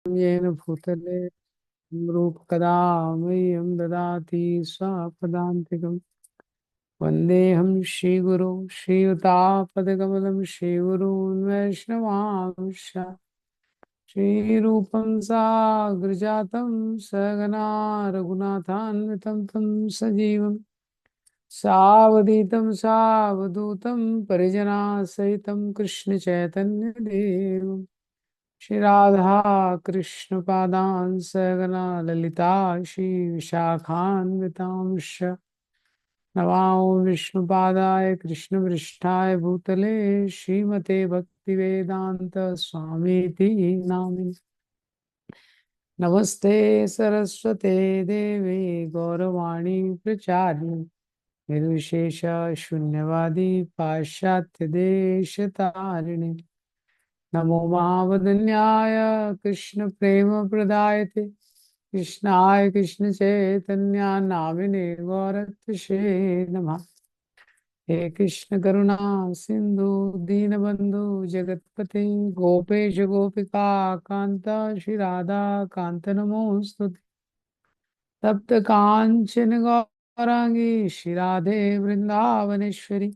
येन भूतले रूपकदा मह्यं ददाति स्वपदान्तिकम्। वन्देऽहं श्रीगुरु श्रीयुतापदकमलं श्रीगुरून् वैष्णवांश्च। श्रीरूपं साग्रजातं सहगना रघुनाथान्वितं तं सजीवं सावधूतं सावधूतं परिजनासहितं कृष्णचैतन्यदेवम्। श्री राधा कृष्ण पादान सगना ललिता श्री विशाखान्वितांश। नमामि विष्णु पादाय कृष्ण पृष्ठाय भूतले श्रीमते भक्ति वेदांत स्वामीति नामिने। नमस्ते सरस्वते देवे गौरवाणी प्रचारिणे निर्विशेष शून्यवादी पाश्चात्य देश तारिणे। नमो महावदन्याय कृष्ण प्रेम प्रदायते कृष्णाय कृष्ण चैतन्य नामिने गौरत्से नमः। हे कृष्ण करुणा सिंधु दीनबंधु जगतपते गोपेश गोपिका कांत श्री राधा कांत नमोस्तुते। तप्त कांचन गौरांगी श्री राधे वृंदावनेश्वरी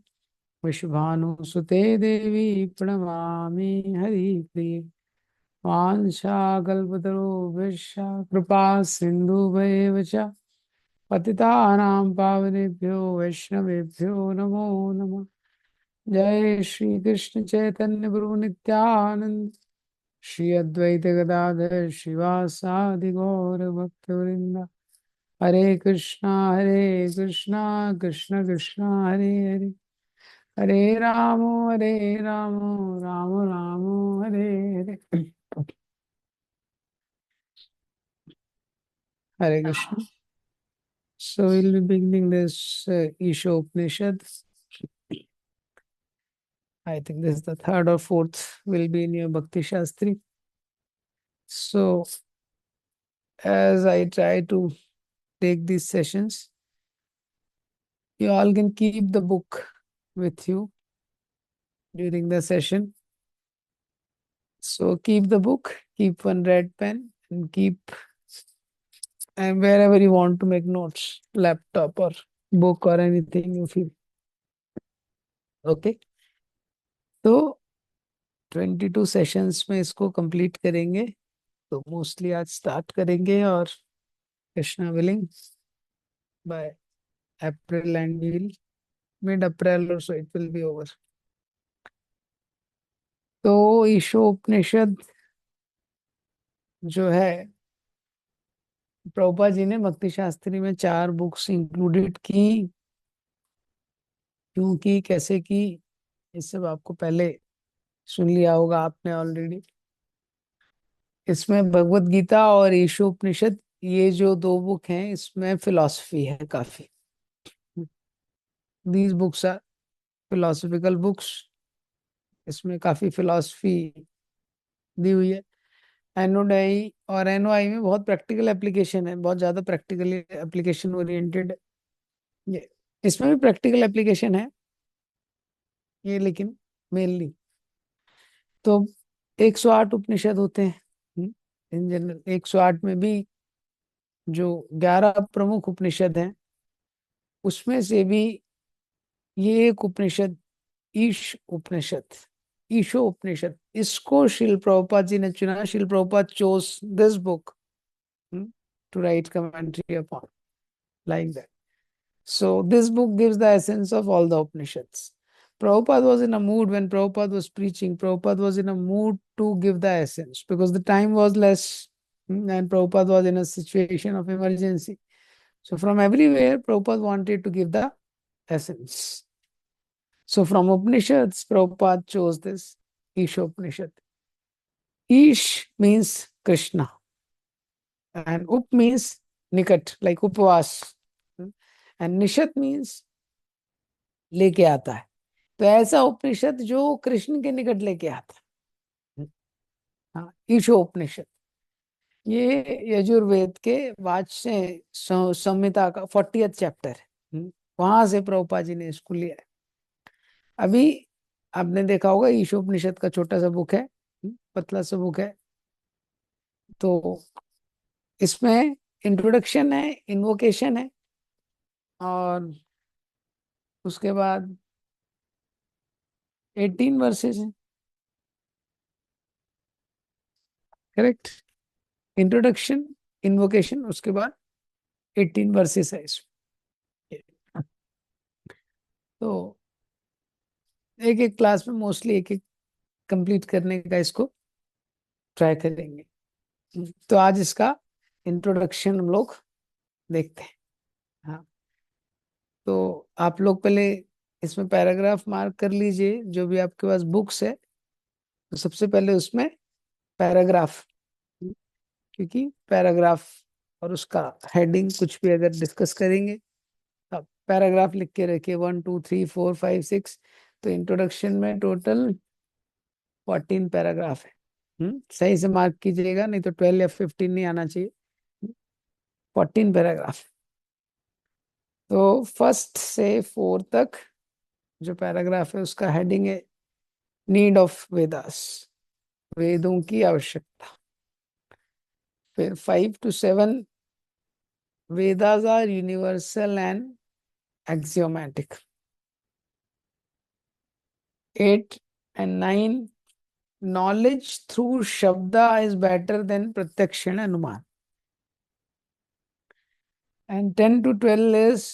वृषभानुसुते देवी प्रणमामि हरिप्रिये। वाञ्छाकल्पतरुभ्यश्च कृपा सिन्धुभ्येव च पतितानां पावनेभ्यो वैष्णवेभ्यो नमो नमः। जय श्री कृष्ण चैतन्य प्रभु नित्यानंद श्री अद्वैत गदाधर श्रीवासादि गौर भक्तवृंद। हरे Krishna Krishna Krishna Hare Hare Hare Ram Ram Ram Hare Hare. Hare Krishna. So we'll be beginning this Isha Upanishad. I think this is the third or fourth will be in your Bhakti Shastri. So as I try to take these sessions, you all can keep the book with you during the session. So keep the book, keep one red pen, and keep and wherever you want to make notes, laptop or book or anything you feel. Okay. तो 22 sessions में इसको complete करेंगे। तो mostly आज start करेंगे और Krishna willing by April and will mid April और so it will be over. तो ईशोपनिषद जो है प्रभुपाद जी ने भक्ति शास्त्री में 4 बुक्स इंक्लूडेड की। क्यों की, कैसे की, ये सब आपको पहले सुन लिया होगा आपने ऑलरेडी। इसमें भगवत गीता और ईशोपनिषद ये जो 2 बुक हैं इसमें फिलॉसफी है काफी। These books are philosophical books. इसमें काफी फिलॉसफी दी हुई है। एनोडाई और एनओआई में बहुत प्रैक्टिकल एप्लीकेशन है, बहुत ज्यादा प्रैक्टिकली एप्लीकेशन ओरिएंटेड। ये इसमें भी प्रैक्टिकल एप्लीकेशन है ये, लेकिन मेनली तो 108 उपनिषद होते हैं इन जनरल। 108 में भी जो 11 प्रमुख उपनिषद हैं उसमें से भी ये एक उपनिषद ईश उपनिषद, ईशो उपनिषद, इसको शिल प्रभुपाद जी ने चुना। शिल Prabhupada chose this book to write commentary upon, like that. So this book gives the essence of all the Upanishads. Prabhupada was in a mood when Prabhupada was preaching. Prabhupada was in a mood to give the essence because the time was less and Prabhupada was in a situation of emergency. So from everywhere, Prabhupada wanted to give the essence. So from Upanishads, Prabhupada chose this Isha Upanishad. Ish means Krishna and Up means Nikat, like Upvas. And Nishat means लेके आता है। तो ऐसा उपनिषद जो कृष्ण के निकट लेके आता है। हाँ, ईशो उपनिषद ये यजुर्वेद के वाच्य संहिता का 40th चैप्टर है। वहां से प्रभुपाद जी ने इसको लिया है। अभी आपने देखा होगा ईशोपनिषद का छोटा सा बुक है, पतला सा बुक है। तो इसमें इंट्रोडक्शन है, इन्वोकेशन है, और उसके बाद 18 वर्सेस है। करेक्ट। इंट्रोडक्शन, इन्वोकेशन, उसके बाद 18 वर्सेस है इसमें। तो एक एक क्लास में मोस्टली एक एक कंप्लीट करने का इसको ट्राई करेंगे। तो आज इसका इंट्रोडक्शन हम लोग देखते हैं। हाँ, तो आप लोग पहले इसमें पैराग्राफ मार्क कर लीजिए, जो भी आपके पास बुक्स है। तो सबसे पहले उसमें पैराग्राफ, क्योंकि पैराग्राफ और उसका हेडिंग कुछ भी अगर डिस्कस करेंगे, अब पैराग्राफ लिख के रखिए, 1 2 3 4 5 6। तो इंट्रोडक्शन में टोटल 14 पैराग्राफ है। सही से मार्क कीजिएगा, नहीं तो 12 या 15 नहीं आना चाहिए। 14 पैराग्राफ। तो फर्स्ट से 4 तक जो पैराग्राफ है उसका हेडिंग है नीड ऑफ वेदास, वेदों की आवश्यकता। फिर 5 to 7, Vedas are universal and axiomatic. 8 and 9, knowledge through shabda is better than प्रत्यक्षण अनुमान। एंड 10 to 12 इज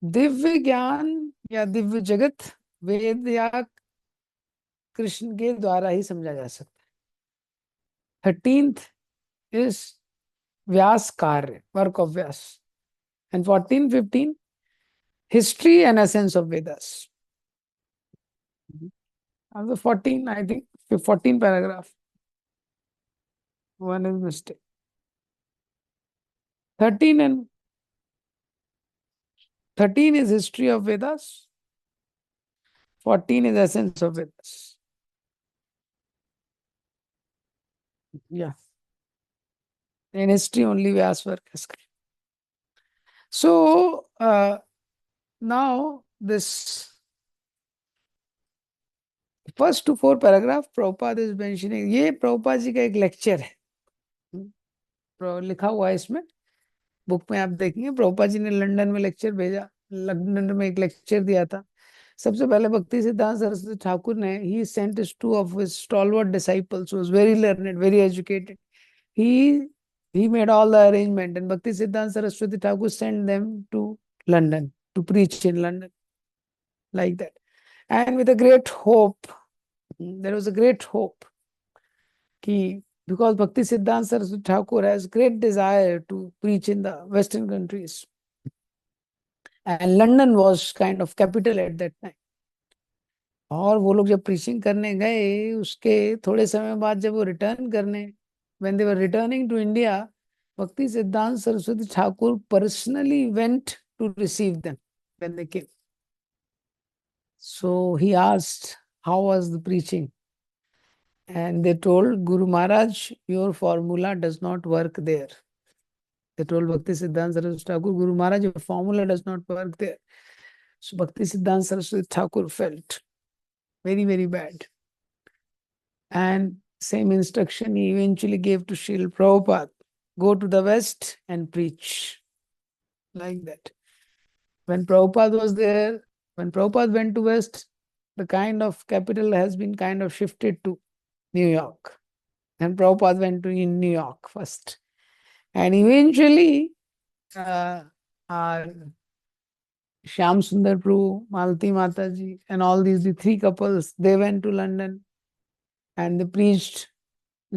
दिव्य ज्ञान या दिव्य जगत वेद या कृष्ण के द्वारा ही समझा जा सकता है। 13th इज व्यास कार्य, work of Vyas. And 14 15, history and essence of Vedas. Of the 14, I think 14 paragraph. One is mistake. 13 and 13 is history of Vedas. 14 is essence of Vedas. Yeah. In history only Vyas work has come. So now this first to 4 paragraph Prabhupada is mentioning, ये प्रभुपाद जी का एक lecture है। लिखा हुआ है इसमें, book में आप देखेंगे। प्रभुपाद जी ने लंदन में लेक्चर भेजा, लंदन में एक लेक्चर दिया था। सबसे पहले भक्ति सिद्धांत सरस्वती ठाकुर ने, ही Saint his 2 of his stalwart disciples, was very learned, very educated. He made all the arrangement, and Bhakti Siddhanta Saraswati Thakur sent them to London to preach in London, like that. And with a great hope, there was a great hope, कि because Bhakti Siddhanta Saraswati Thakur has great desire to preach in the Western countries, and London was kind of capital at that time. और वो लोग जब preaching करने गए, उसके थोड़े समय बाद जब वो रिटर्न करने, when they were returning to India, Bhakti Siddhanta Saraswati Thakur personally went to receive them when they came. So he asked, how was the preaching? And they told, Guru Maharaj, your formula does not work there. They told Bhakti Siddhanta Saraswati Thakur, Guru Maharaj, your formula does not work there. So Bhakti Siddhanta Saraswati Thakur felt very, very bad. And same instruction he eventually gave to Srila Prabhupada, go to the West and preach. Like that. When Prabhupada was there, when Prabhupada went to West, the kind of capital has been kind of shifted to New York. And Prabhupada went to in New York first. And eventually, our Shyam Sundar Prabhu, Malati Mataji, and all these, the 3 couples, they went to London and they preached.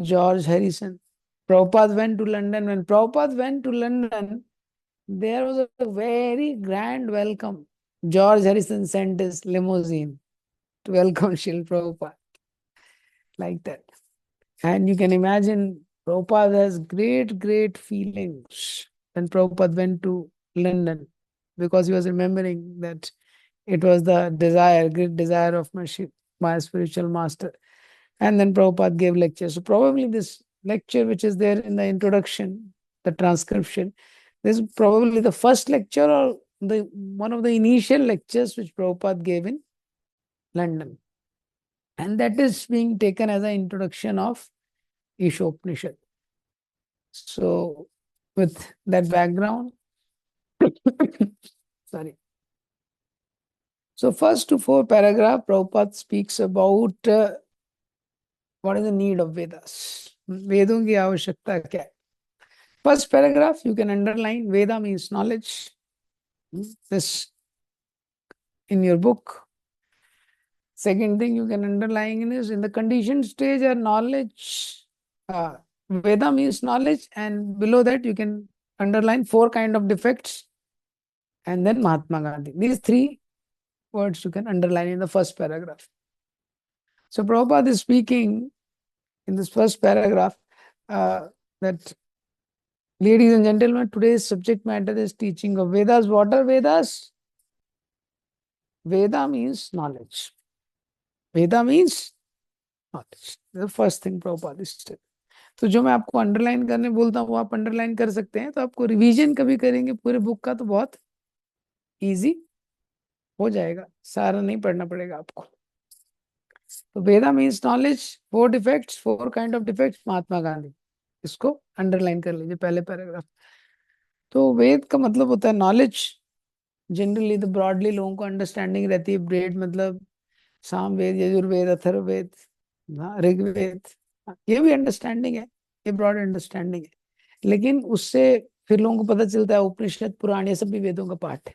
George Harrison. Prabhupada went to London. When Prabhupada went to London, there was a very grand welcome. George Harrison sent his limousine to welcome Srila Prabhupada. Like that. And you can imagine Prabhupada has great, great feelings when Prabhupada went to London, because he was remembering that it was the desire, great desire of my spiritual master. And then Prabhupada gave lecture. So probably this lecture which is there in the introduction, the transcription, this is probably the first lecture or the one of the initial lectures which Prabhupada gave in London. And that is being taken as an introduction of Ishopnishad. So with that background, sorry. So first to four paragraph, Prabhupada speaks about what is the need of Vedas. वेदों की आवश्यकता क्या है? First paragraph you can underline, Veda means knowledge. This in your book. Second thing you can underline is in the conditioned stage or knowledge. Veda means knowledge, and below that you can underline four kind of defects, and then Mahatma Gandhi. These three words you can underline in the first paragraph. So Prabhupada is speaking in this first paragraph that, ladies and gentlemen, today's subject matter is teaching of Vedas. What are Vedas? Veda means knowledge. Veda means knowledge. The first thing Prabhupada is telling. तो जो मैं आपको underline करने बोलता हूँ वो आप underline कर सकते हैं, तो आपको रिवीजन कभी करेंगे पूरे बुक का तो बहुत इजी हो जाएगा, सारा नहीं पढ़ना पड़ेगा आपको. तो Veda means knowledge, four defects, four kind of defects, Mahatma Gandhi. इसको अंडरलाइन कर लीजिए पहले पैराग्राफ. तो वेद का मतलब होता है नॉलेज. जनरली तो ब्रॉडली लोगों को अंडरस्टैंडिंग रहती है, वेद मतलब सामवेद, यजुर्वेद, अथर्ववेद, ऋग्वेद, ये भी अंडरस्टैंडिंग है, ये ब्रॉड अंडरस्टैंडिंग है. लेकिन उससे फिर लोगों को पता चलता है उपनिषद, पुराण, ये सब भी वेदों का पार्ट है.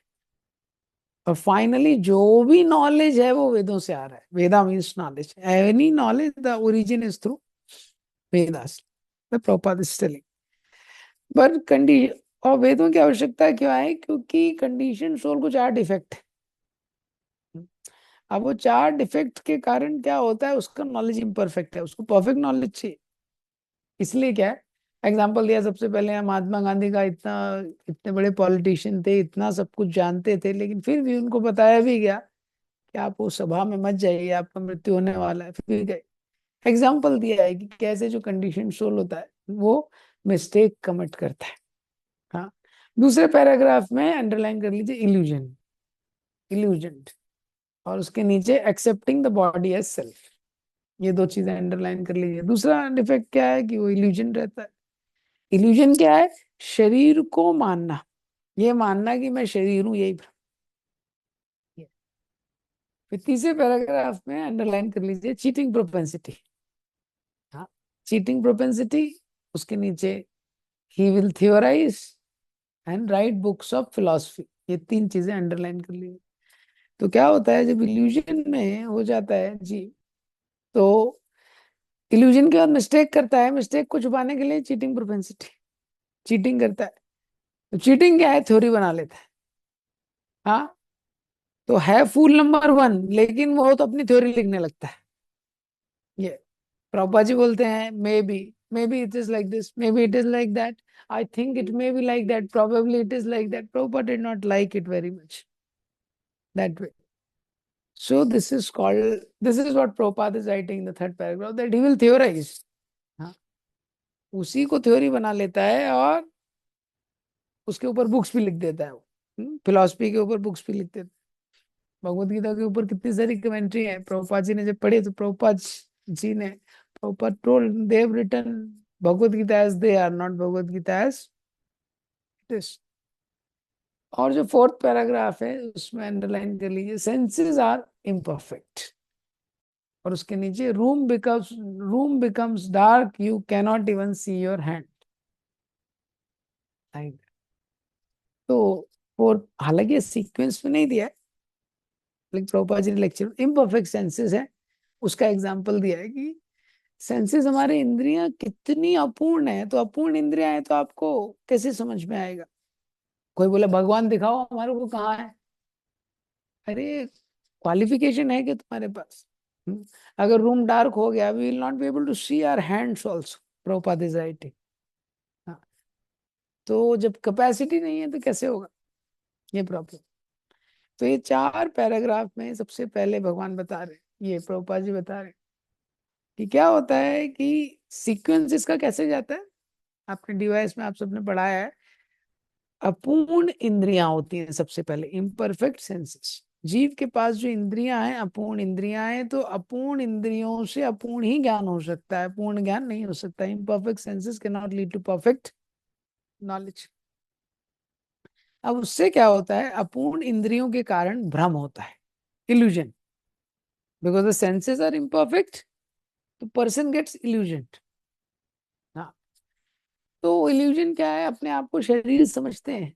और फाइनली जो भी नॉलेज है वो वेदों से आ रहा है. Veda means knowledge. Any knowledge the origin is through Vedas. Prabhupada is telling. पर कंडीशन, और वेदों की आवश्यकता क्यों है? क्योंकि कंडीशन सोल को चार डिफेक्ट. अब वो चार डिफेक्ट के कारण क्या होता है, उसका नॉलेज इम्परफेक्ट है, उसको परफेक्ट नॉलेज चाहिए. इसलिए क्या है, एग्जाम्पल दिया सबसे पहले, महात्मा गांधी का, इतने बड़े पॉलिटिशियन थे, इतना सब कुछ जानते थे, लेकिन फिर भी उनको बताया भी गया कि आप उस सभा में मत जाइए, आपका मृत्यु होने वाला है, फिर गए. एग्जाम्पल दिया है कि कैसे जो कंडीशन सोल होता है वो मिस्टेक कमिट करता है. हाँ. दूसरे पैराग्राफ में अंडरलाइन कर लीजिए इल्यूजन, इल्यूजन, और उसके नीचे accepting the body as self. ये दो चीजें अंडरलाइन कर लीजिए. दूसरा डिफेक्ट क्या है कि वो इल्यूजन रहता है. इल्यूजन क्या है? शरीर को मानना, ये मानना कि मैं शरीर हूं, यही भ्रम. फिर तीसरे पैराग्राफ में अंडरलाइन कर लीजिए चीटिंग प्रोपेंसिटी. हाँ, चीटिंग प्रोपेंसिटी. उसके नीचे he will theorise and right books of philosophy. ये तीन चीजें अंडरलाइन कर लीजिए. तो क्या होता है जब इल्यूजन में हो जाता है जी, तो इल्यूजन के बाद मिस्टेक करता है, मिस्टेक को छुपाने के लिए चीटिंग प्रोपेंसिटी, चीटिंग करता है. तो चीटिंग क्या है? थ्योरी बना लेता है. हाँ, तो है फूल नंबर वन, लेकिन वो तो अपनी थ्योरी लिखने लगता है. ये प्रभुपा जी बोलते हैं may be it is like this, may be it is like that, I think it may be like that, probably it is like that. Prabhupada did not like it very much that way. So this is called, this is what Prabhupada is writing in the third paragraph, that he will theorize. हाँ, उसी को theory बना लेता है और उसके ऊपर books भी लिख देता है वो. फिलोसफी के ऊपर बुक्स भी लिख देता है. भगवत गीता के ऊपर कितनी सारी कमेंट्री है. प्रभुपाद जी ने जब पढ़े तो प्रभुपाद जी ने, Prabhupada told they have written Bhagavad Gita as they are, not Bhagavad Gita as this. और जो फोर्थ पैराग्राफ है उसमें अंडरलाइन कर लीजिए सेंसेस आर इम्परफेक्ट. और उसके नीचे room becomes dark, you cannot even see your hand. तो फोर्थ, हालांकि सीक्वेंस में नहीं दिया है, लेकिन प्रभुपाद जी ने लेक्चर इम्परफेक्ट सेंसेस है, उसका एग्जाम्पल दिया है कि सेंसेस, हमारे इंद्रियां कितनी अपूर्ण है. तो अपूर्ण इंद्रियां है तो आपको कैसे समझ में आएगा? कोई बोले भगवान दिखाओ हमारे को कहाँ है. अरे, क्वालिफिकेशन है कि तुम्हारे पास? अगर रूम डार्क हो गया, we will not be able to see our hands also. Prabhupada is writing. तो जब कैपेसिटी नहीं है तो कैसे होगा, ये प्रॉब्लम. तो ये चार पैराग्राफ में सबसे पहले भगवान बता रहे, ये प्रभुपाद जी बता रहे कि क्या होता है कि सीक्वेंस इसका कैसे जाता है. आपने डिवाइस में आप सबने पढ़ाया है, अपूर्ण इंद्रियां होती हैं सबसे पहले, इम्परफेक्ट सेंसेस. जीव के पास जो इंद्रियां हैं अपूर्ण इंद्रियां हैं, तो अपूर्ण इंद्रियों से अपूर्ण ही ज्ञान हो सकता है, पूर्ण ज्ञान नहीं हो सकता। Imperfect senses can not lead to perfect knowledge. अब उससे क्या होता है, अपूर्ण इंद्रियों के कारण भ्रम होता है, illusion. Because the senses are imperfect, तो पर्सन गेट्स इल्यूजन। हाँ, तो इल्यूजन क्या है, अपने आप को शरीर समझते हैं,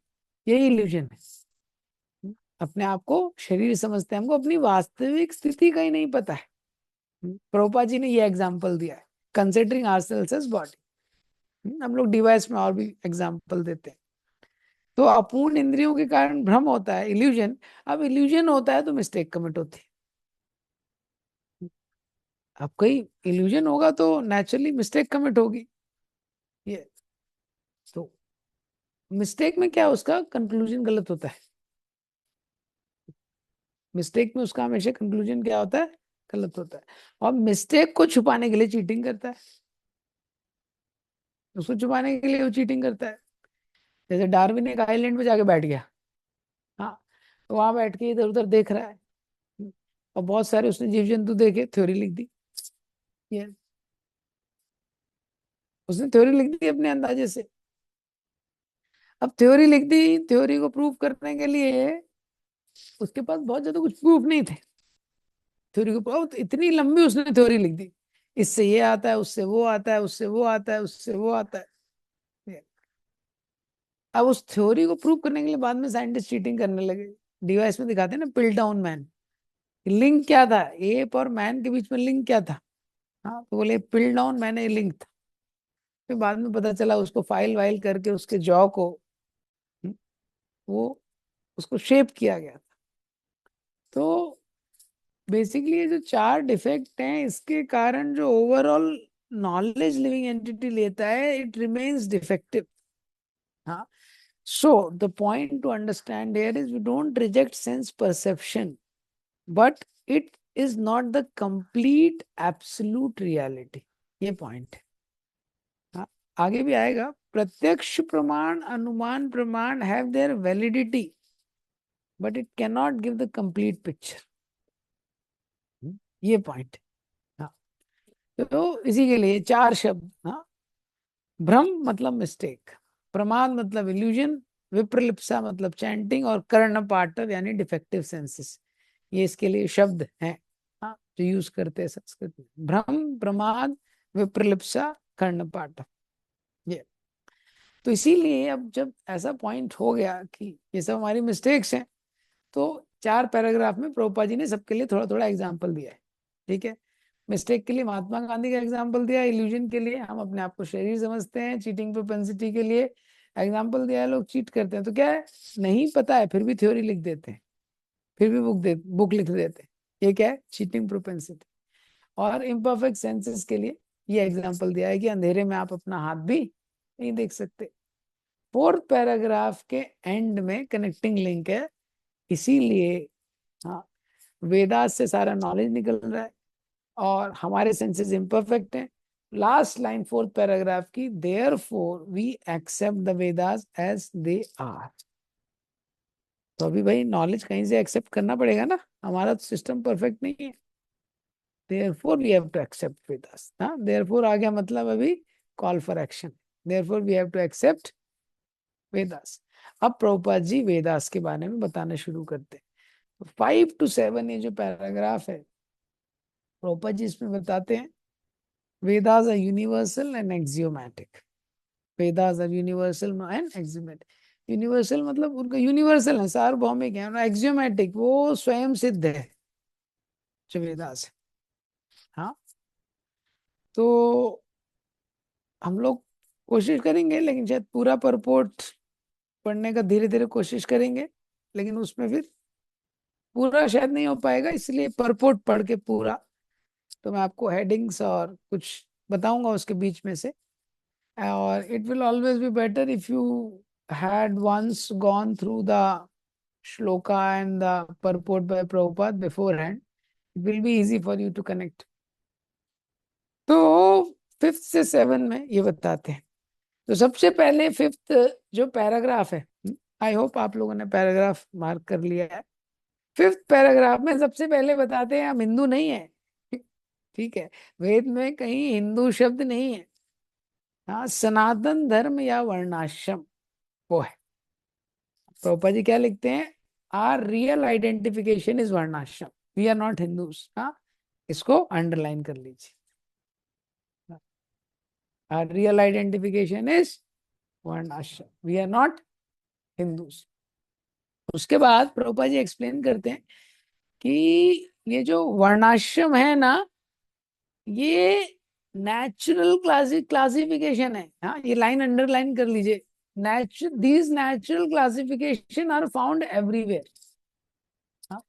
यही इल्यूजन है। अपने आप को शरीर समझते हैं, हमको अपनी वास्तविक स्थिति का ही नहीं पता है। प्रभुपाद जी ने ये एग्जाम्पल दिया है, कंसिडरिंग आवरसेल्व्स एज बॉडी। हम लोग डिवाइस में और भी एग्जाम्पल देते हैं। तो अपूर्ण इंद्रियों के कारण भ्रम होता है, इल्यूजन। अब इल्यूजन होता है तो मिस्टेक कमिट होती है। अब कोई इल्यूजन होगा तो नेचुरली मिस्टेक कमिट होगी। ये तो मिस्टेक में क्या, उसका कंक्लूजन गलत होता है। मिस्टेक में उसका हमेशा कंक्लूजन क्या होता है, गलत होता है। और मिस्टेक को छुपाने के लिए चीटिंग करता है, उसको छुपाने के लिए वो चीटिंग करता है। जैसे डार्विन एक आइलैंड पे जाके बैठ गया। हाँ, तो वहां बैठ के इधर उधर देख रहा है, और बहुत सारे उसने जीव जंतु देखे, थ्योरी लिख दी। ये उसने थ्योरी लिख दी अपने अंदाजे से। अब थ्योरी लिख दी, थ्योरी को प्रूव करने के लिए उसके पास बहुत ज्यादा कुछ प्रूफ नहीं थे। थ्योरी को बहुत इतनी लंबी उसने थ्योरी लिख दी, इससे ये आता है, उससे वो आता है, उससे वो आता है, उससे वो आता है। ये। अब उस थ्योरी को प्रूव करने के लिए बाद में साइंटिस्ट चीटिंग करने लगे। डिवाइस में दिखाते हैं ना, पिल डाउन मैन। लिंक क्या था, एप और मैन के बीच में लिंक क्या था? हाँ, तो बोले पिल डाउन मैन, ये लिंक था। फिर बाद में पता चला उसको फाइल वाइल करके उसके जॉ को हम्म, वो उसको शेप किया गया था। तो बेसिकली ये जो चार डिफेक्ट हैं, इसके कारण जो ओवरऑल नॉलेज लिविंग एंटिटी लेता है, इट रिमेन्स डिफेक्टिव। हाँ, so the point to understand here is, we don't reject sense perception, but it is not the complete absolute reality. ये पॉइंट है। हाँ, आगे भी आएगा। प्रत्यक्ष प्रमाण, अनुमान प्रमाण have their validity, but it can not give the complete picture. ये पॉइंट। हाँ, तो इसी के लिए चार शब्द। हाँ, भ्रम मतलब मिस्टेक, प्रमाद मतलब इल्यूजन, विप्रलिप्सा मतलब चैंटिंग, और कर्णपाठव यानी डिफेक्टिव सेंसेस। ये इसके लिए शब्द हैं, हाँ, जो यूज करते हैं संस्कृत में। भ्रम, प्रमाद, विप्रलिप्सा, कर्णपाठव। ये तो इसीलिए अब जब ऐसा पॉइंट हो गया कि ये सब हमारी मिस्टेक्स हैं, तो चार पैराग्राफ में प्रभुपाद जी ने सबके लिए थोड़ा थोड़ा एग्जाम्पल दिया है। ठीक है, मिस्टेक के लिए महात्मा गांधी का एग्जाम्पल दिया, इल्यूजन के लिए हम अपने आप को शरीर समझते हैं, चीटिंग प्रोपेंसिटी के लिए एग्जाम्पल दिया है, लोग चीट करते हैं तो क्या है, नहीं पता है फिर भी थ्योरी लिख देते हैं, फिर भी बुक लिख देते हैं। ये क्या है, चीटिंग प्रोपेंसिटी। और इम्परफेक्ट सेंसेस के लिए ये एग्जाम्पल दिया है कि अंधेरे में आप अपना हाथ भी नहीं देख सकते। फोर्थ पैराग्राफ के एंड में कनेक्टिंग लिंक है, इसीलिए हाँ, वेदास से सारा नॉलेज निकल रहा है, और हमारे सेंसेस इम्परफेक्ट हैं। लास्ट लाइन फोर्थ पैराग्राफ की, therefore we accept the Vedas as they are. तो अभी भाई नॉलेज कहीं से एक्सेप्ट करना पड़ेगा ना, हमारा तो सिस्टम परफेक्ट नहीं है। Therefore we have to accept Vedas. हाँ, देयर फोर आ गया, मतलब अभी call for action. Therefore we have to accept Vedas. अब प्रभुपाद जी वेदास के बारे में बताना शुरू करते हैं। 5 to 7 ये जो पैराग्राफ है, प्रभुपाद जी इसमें बताते हैं, Vedas are universal and axiomatic. Vedas are universal and axiomatic. Universal मतलब उनका यूनिवर्सल है, सार्वभौमिक है, और एक्सियोमैटिक वो स्वयं सिद्ध है जो वेदास है। हाँ, तो हम लोग कोशिश करेंगे, लेकिन शायद पूरा परपोर्ट पढ़ने का धीरे धीरे कोशिश करेंगे, लेकिन उसमें फिर पूरा शायद नहीं हो पाएगा, इसलिए परपोर्ट पढ़ के पूरा, तो मैं आपको हेडिंग्स और कुछ बताऊंगा उसके बीच में से। और it will always be better if you had once gone through the shloka and the purport by Prabhupada beforehand, it will be easy for you to connect. तो 5th से 7 में ये बताते हैं। तो सबसे पहले 5th जो पैराग्राफ है, आई होप आप लोगों ने पैराग्राफ मार्क कर लिया है। फिफ्थ पैराग्राफ में सबसे पहले बताते हैं हम हिंदू नहीं है। ठीक है, वेद में कहीं हिंदू शब्द नहीं है। हाँ, सनातन धर्म या वर्णाश्रम वो है। प्रभुपा जी क्या लिखते हैं, आर रियल आइडेंटिफिकेशन इज वर्णाश्रम, वी आर नॉट हिंदूज। हाँ, इसको अंडरलाइन कर लीजिए, आर रियल आइडेंटिफिकेशन इज वर्णाश्रम, वी आर नॉट हिंदूज। उसके बाद प्रभुपा जी एक्सप्लेन करते हैं कि ये जो वर्णाश्रम है ना, ये नेचुरल क्लासिफिकेशन है। हाँ, ये लाइन अंडरलाइन कर लीजिए, these natural classification are found everywhere. हाँ,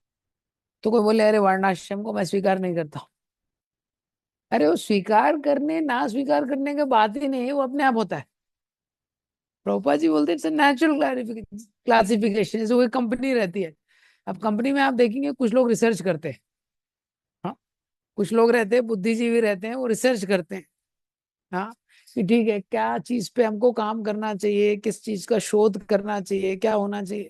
तो कोई बोले अरे वर्णाश्रम को मैं स्वीकार नहीं करता हूं। अरे वो स्वीकार करने ना स्वीकार करने की बात ही नहीं है, वो अपने आप होता है। प्रभुपाद जी बोलते हैं इट्स नेचुरल क्लासिफिकेशन। जैसे कोई कंपनी रहती है, अब कंपनी में आप देखेंगे कुछ लोग रिसर्च करते हैं। हाँ, कुछ लोग रहते हैं बुद्धिजीवी रहते हैं, वो रिसर्च करते हैं। हाँ, कि ठीक है क्या चीज पे हमको काम करना चाहिए, किस चीज का शोध करना चाहिए, क्या होना चाहिए,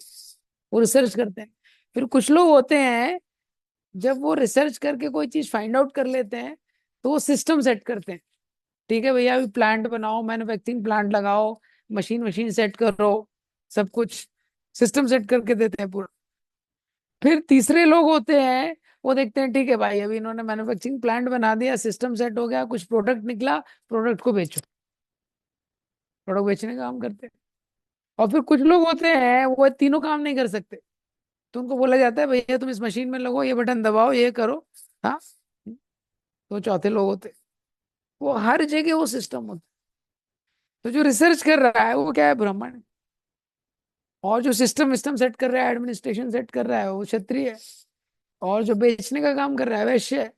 वो रिसर्च करते हैं। फिर कुछ लोग होते हैं, जब वो रिसर्च करके कोई चीज फाइंड आउट कर लेते हैं तो वो सिस्टम सेट करते हैं। ठीक है भैया, अभी प्लांट बनाओ, मैन्युफैक्चरिंग प्लांट लगाओ, मशीन मशीन सेट करो, सब कुछ सिस्टम सेट करके देते हैं पूरा। फिर तीसरे लोग होते हैं, वो देखते हैं ठीक है भाई, अभी इन्होंने मैन्युफैक्चरिंग प्लांट बना दिया, सिस्टम सेट हो गया, कुछ प्रोडक्ट निकला, प्रोडक्ट को बेचो, प्रोडक्ट बेचने का काम करते हैं। और फिर कुछ लोग होते हैं वो तीनों काम नहीं कर सकते, तो उनको बोला जाता है भैया तुम इस मशीन में लगो, ये बटन दबाओ, ये करो। हाँ, तो चौथे लोग होते हैं, वो हर जगह वो सिस्टम होता है। तो जो रिसर्च कर रहा है वो क्या है, ब्राह्मण है। और जो सिस्टम सिस्टम सेट कर रहा है, एडमिनिस्ट्रेशन सेट कर रहा है, वो क्षत्रिय है। और जो बेचने का काम कर रहा है वैश्य है।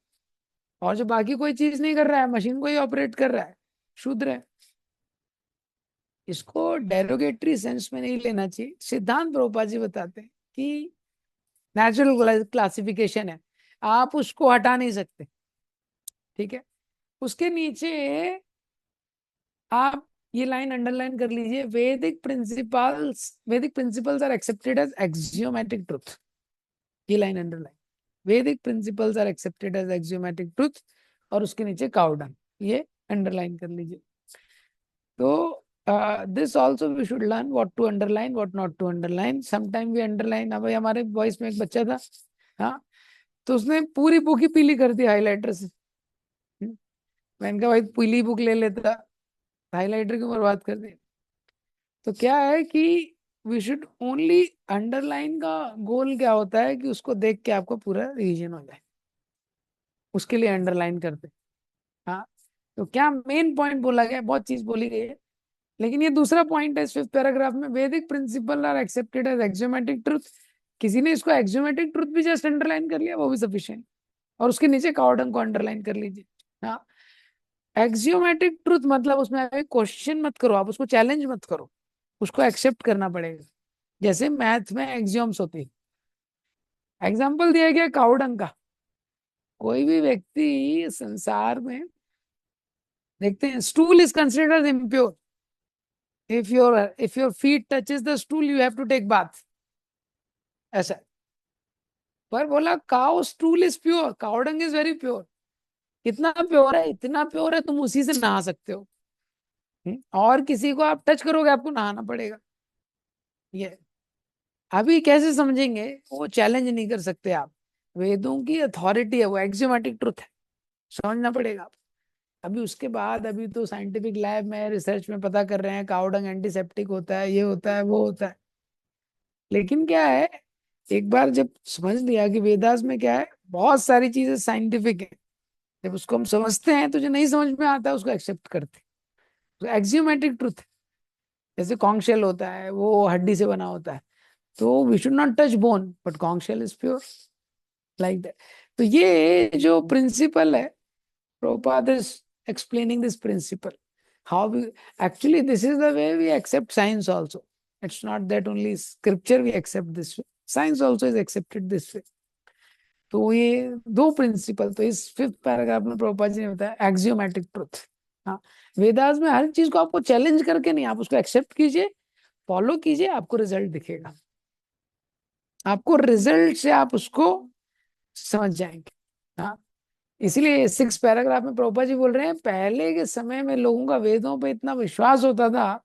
और जो बाकी कोई चीज नहीं कर रहा है, मशीन को ही ऑपरेट कर रहा है, शूद्र है। इसको डेरोगेटरी सेंस में नहीं लेना चाहिए। सिद्धांत प्रभुपाद जी बताते हैं कि नेचुरल क्लासिफिकेशन है, आप उसको हटा नहीं सकते। ठीक है, उसके नीचे आप ये लाइन अंडरलाइन कर लीजिए, Vedic principles are accepted as axiomatic truth. ये line underline, Vedic principles are accepted as axiomatic truth, और उसके नीचे काउडन, ये अंडरलाइन कर लीजिए। तो this also we should learn what to underline, what not to underline. Sometime we underline. अब हमारे वॉइस में एक बच्चा था, हाँ, तो उसने पूरी बुक ही पीली कर दी हाईलाइटर से। हम्म, मैंने कहा भाई पीली बुक ले लेता, हाईलाइटर क्यों बर्बाद कर दी। तो क्या है कि वी शुड ओनली अंडरलाइन का गोल क्या होता है कि उसको देख के आपको पूरा रिवीजन हो जाए, उसके लिए अंडरलाइन करते हैं। हाँ, तो क्या मेन पॉइंट बोला गया, बहुत चीज बोली गई है, लेकिन ये दूसरा पॉइंट है फिफ्थ पैराग्राफ में, Vedic principle are accepted as axiomatic truth. किसी ने इसको एक्सियोमेटिक ट्रुथ भी जस्ट अंडरलाइन कर लिया, वो भी सफिशिएंट। और उसके नीचे कॉर्डन को अंडरलाइन कर लीजिए। हाँ, एक्सियोमेटिक ट्रुथ मतलब उसमें क्वेश्चन मत करो, आप उसको चैलेंज मत करो, उसको एक्सेप्ट करना पड़ेगा। जैसे मैथ में एक्सियोम्स होती है, एग्जाम्पल दिया गया काउडंग का। कोई भी व्यक्ति संसार में देखते हैं, stool is considered impure, if your feet touches the stool you have to take bath, ऐसा है। पर बोला cow stool is pure, cow dung is very pure. कितना प्योर है, इतना प्योर है तुम उसी से नहा सकते हो। और किसी को आप टच करोगे आपको नहाना पड़ेगा। ये अभी कैसे समझेंगे, वो चैलेंज नहीं कर सकते आप। वेदों की अथॉरिटी है, वो एक्सियोमेटिक ट्रुथ है, समझना पड़ेगा आप। अभी उसके बाद अभी तो साइंटिफिक लैब में रिसर्च में पता कर रहे हैं काउडंग एंटीसेप्टिक होता है, ये होता है, वो होता है। लेकिन क्या है, एक बार जब समझ लिया कि वेदास में क्या है, बहुत सारी चीजें साइंटिफिक है, जब उसको हम समझते हैं तो जो नहीं समझ में आता है उसको एक्सेप्ट करते हैं। तो एक्सियोमेट्रिक ट्रुथ है। जैसे कॉन्ग शेल होता है, वो हड्डी से बना होता है, तो we should not touch bone but conch shell is pure, like that. तो ये जो प्रिंसिपल है, Prabhupada is explaining this principle. How we actually, this is the way we accept science also. It's not that only scripture we accept this way. Science also is accepted this way. तो ये दो principal तो इस fifth paragraph में प्रभुपाद जी ने बताया, axiomatic truth. हाँ, वेदास में हर चीज को आपको चैलेंज करके नहीं, आप उसको एक्सेप्ट कीजिए, फॉलो कीजिए, आपको रिजल्ट दिखेगा। आपको रिजल्ट से आप उसको समझ जाएंगे। हाँ, इसीलिए 6 पैराग्राफ में प्रभुपाद जी बोल रहे हैं, पहले के समय में लोगों का वेदों पे इतना विश्वास होता था,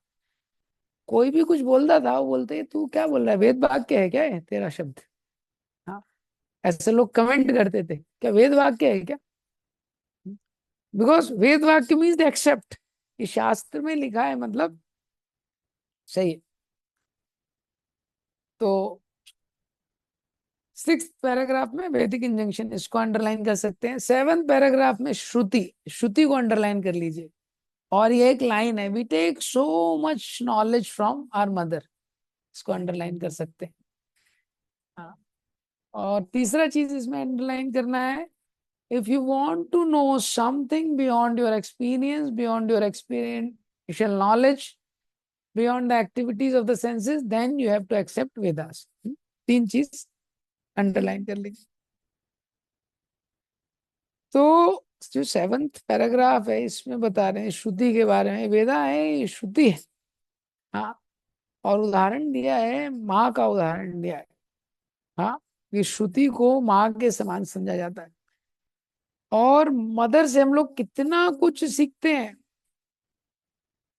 कोई भी कुछ बोलता था वो बोलते तू क्या बोल रहा है, वेद वाक्य है क्या है तेरा शब्द। हाँ, ऐसे लोग कमेंट करते थे, क्या वेद वाक्य है क्या। बिकॉज वेद वाक्य मीन्स द एक्सेप्ट, कि शास्त्र में लिखा है मतलब सही है। तो 6 पैराग्राफ में वैदिक इंजंक्शन, इसको अंडरलाइन कर सकते हैं। 7 पैराग्राफ में श्रुति, श्रुति को अंडरलाइन कर लीजिए। और ये एक लाइन है, we take so much knowledge from our mother, इसको अंडरलाइन कर सकते हैं। हाँ, और तीसरा चीज इसमें अंडरलाइन करना है, if you want to know something beyond your experience, beyond your experiential knowledge, beyond the activities of the senses, then you have to accept Vedas. तीन चीज अंडरलाइन कर लीजिए। तो जो 7th पैराग्राफ है इसमें बता रहे हैं श्रुति के बारे में, वेदा है ये श्रुति है। हाँ, और उदाहरण दिया है, माँ का उदाहरण दिया है। हाँ, ये श्रुति को माँ के समान समझा जाता है। और मदर से हम लोग कितना कुछ सीखते हैं।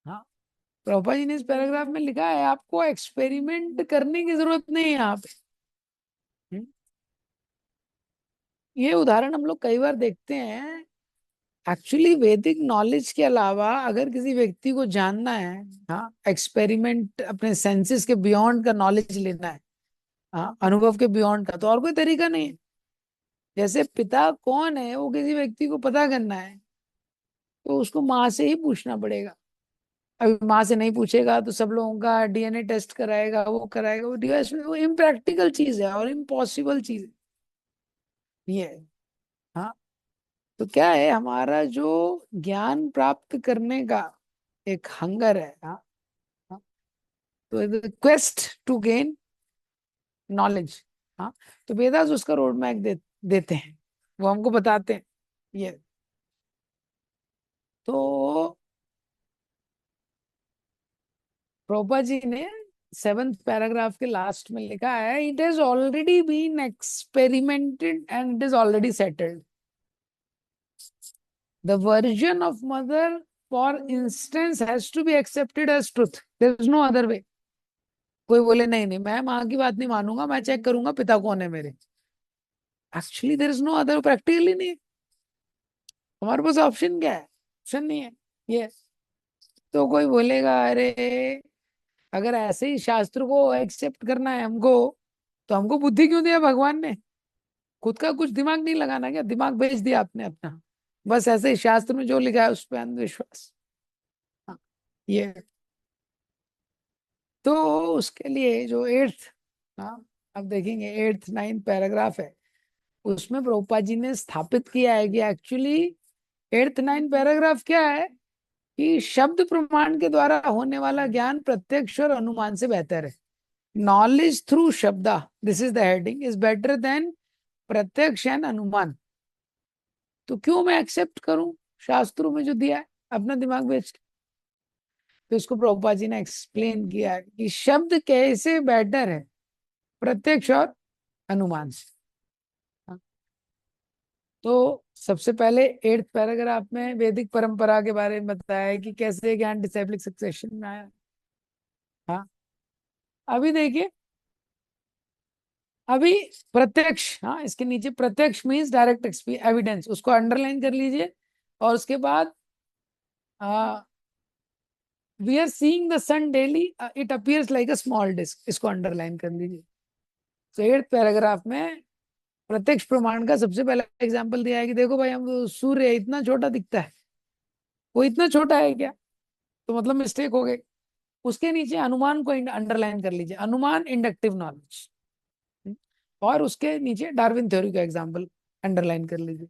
हाँ, प्रभुपा जी ने इस पैराग्राफ में लिखा है, आपको एक्सपेरिमेंट करने की जरूरत नहीं है यहाँ पे। हम्म, ये उदाहरण हम लोग कई बार देखते हैं। एक्चुअली वैदिक नॉलेज के अलावा अगर किसी व्यक्ति को जानना है, हाँ, एक्सपेरिमेंट अपने सेंसेस के बियॉन्ड का नॉलेज लेना है, हाँ, अनुभव के बियॉन्ड का, तो और कोई तरीका नहीं है। जैसे पिता कौन है वो किसी व्यक्ति को पता करना है, तो उसको माँ से ही पूछना पड़ेगा। अभी माँ से नहीं पूछेगा तो सब लोगों का डीएनए टेस्ट कराएगा, वो कराएगा, वो डिवाइस में, वो इम्प्रैक्टिकल चीज है और इम्पॉसिबल चीज है ये। हाँ, तो क्या है, हमारा जो ज्ञान प्राप्त करने का एक हंगर है, हाँ, हाँ, तो क्वेस्ट टू गेन नॉलेज, हाँ, तो वेदास उसका रोड मैप देते हैं, वो हमको बताते हैं ये। तो प्रोपा जी ने 7th पैराग्राफ के लास्ट में लिखा है, it has already been experimented and it is already settled. The version of mother for instance has to be accepted as truth, there is no other way. कोई बोले नहीं नहीं मैं माँ की बात नहीं मानूंगा, मैं चेक करूंगा पिता कौन है मेरे, actually there is no other, practically नहीं है। हमारे पास ऑप्शन क्या है, ऑप्शन नहीं है ये। तो कोई बोलेगा अरे अगर ऐसे ही शास्त्र को एक्सेप्ट करना है हमको, तो हमको बुद्धि क्यों दिया भगवान ने, खुद का कुछ दिमाग नहीं लगाना क्या, दिमाग भेज दिया आपने अपना, बस ऐसे ही शास्त्र में जो लिखा है उस पर अंधविश्वास। हाँ, ये। तो उसके लिए जो 8th, हाँ, अब देखेंगे 8th 9th पैराग्राफ है, उसमें प्रभुपाद जी ने स्थापित किया है कि एक्चुअली 8th 9th पैराग्राफ क्या है, कि शब्द प्रमाण के द्वारा होने वाला ज्ञान प्रत्यक्ष और अनुमान से बेहतर है। नॉलेज थ्रू शब्दा, this is the heading, is better then प्रत्यक्ष एंड अनुमान। तो क्यों मैं एक्सेप्ट करूं शास्त्रों में जो दिया है अपना दिमाग बेच के। तो इसको प्रभुपाद जी ने एक्सप्लेन किया है कि शब्द कैसे बेटर है प्रत्यक्ष और अनुमान से। हाँ, तो सबसे पहले 8th पैराग्राफ में वैदिक परंपरा के बारे में बताया है कि कैसे ज्ञान डिसेबलिक सक्सेशन में आया। हाँ, अभी देखिए, अभी प्रत्यक्ष, हाँ, इसके नीचे प्रत्यक्ष मीन्स डायरेक्ट एविडेंस, उसको अंडरलाइन कर लीजिए। और उसके बाद we are seeing the sun daily, it appears like a small disc, इसको अंडरलाइन कर लीजिए। तो 8th पैराग्राफ में प्रत्यक्ष प्रमाण का सबसे पहला एग्जाम्पल दिया है कि देखो भाई, हम सूर्य इतना छोटा दिखता है, वो इतना छोटा है क्या, तो मतलब मिस्टेक हो गई। उसके नीचे अनुमान को अंडरलाइन कर लीजिए, अनुमान इंडक्टिव नॉलेज। और उसके नीचे डार्विन थ्योरी का एग्जाम्पल अंडरलाइन कर लीजिए।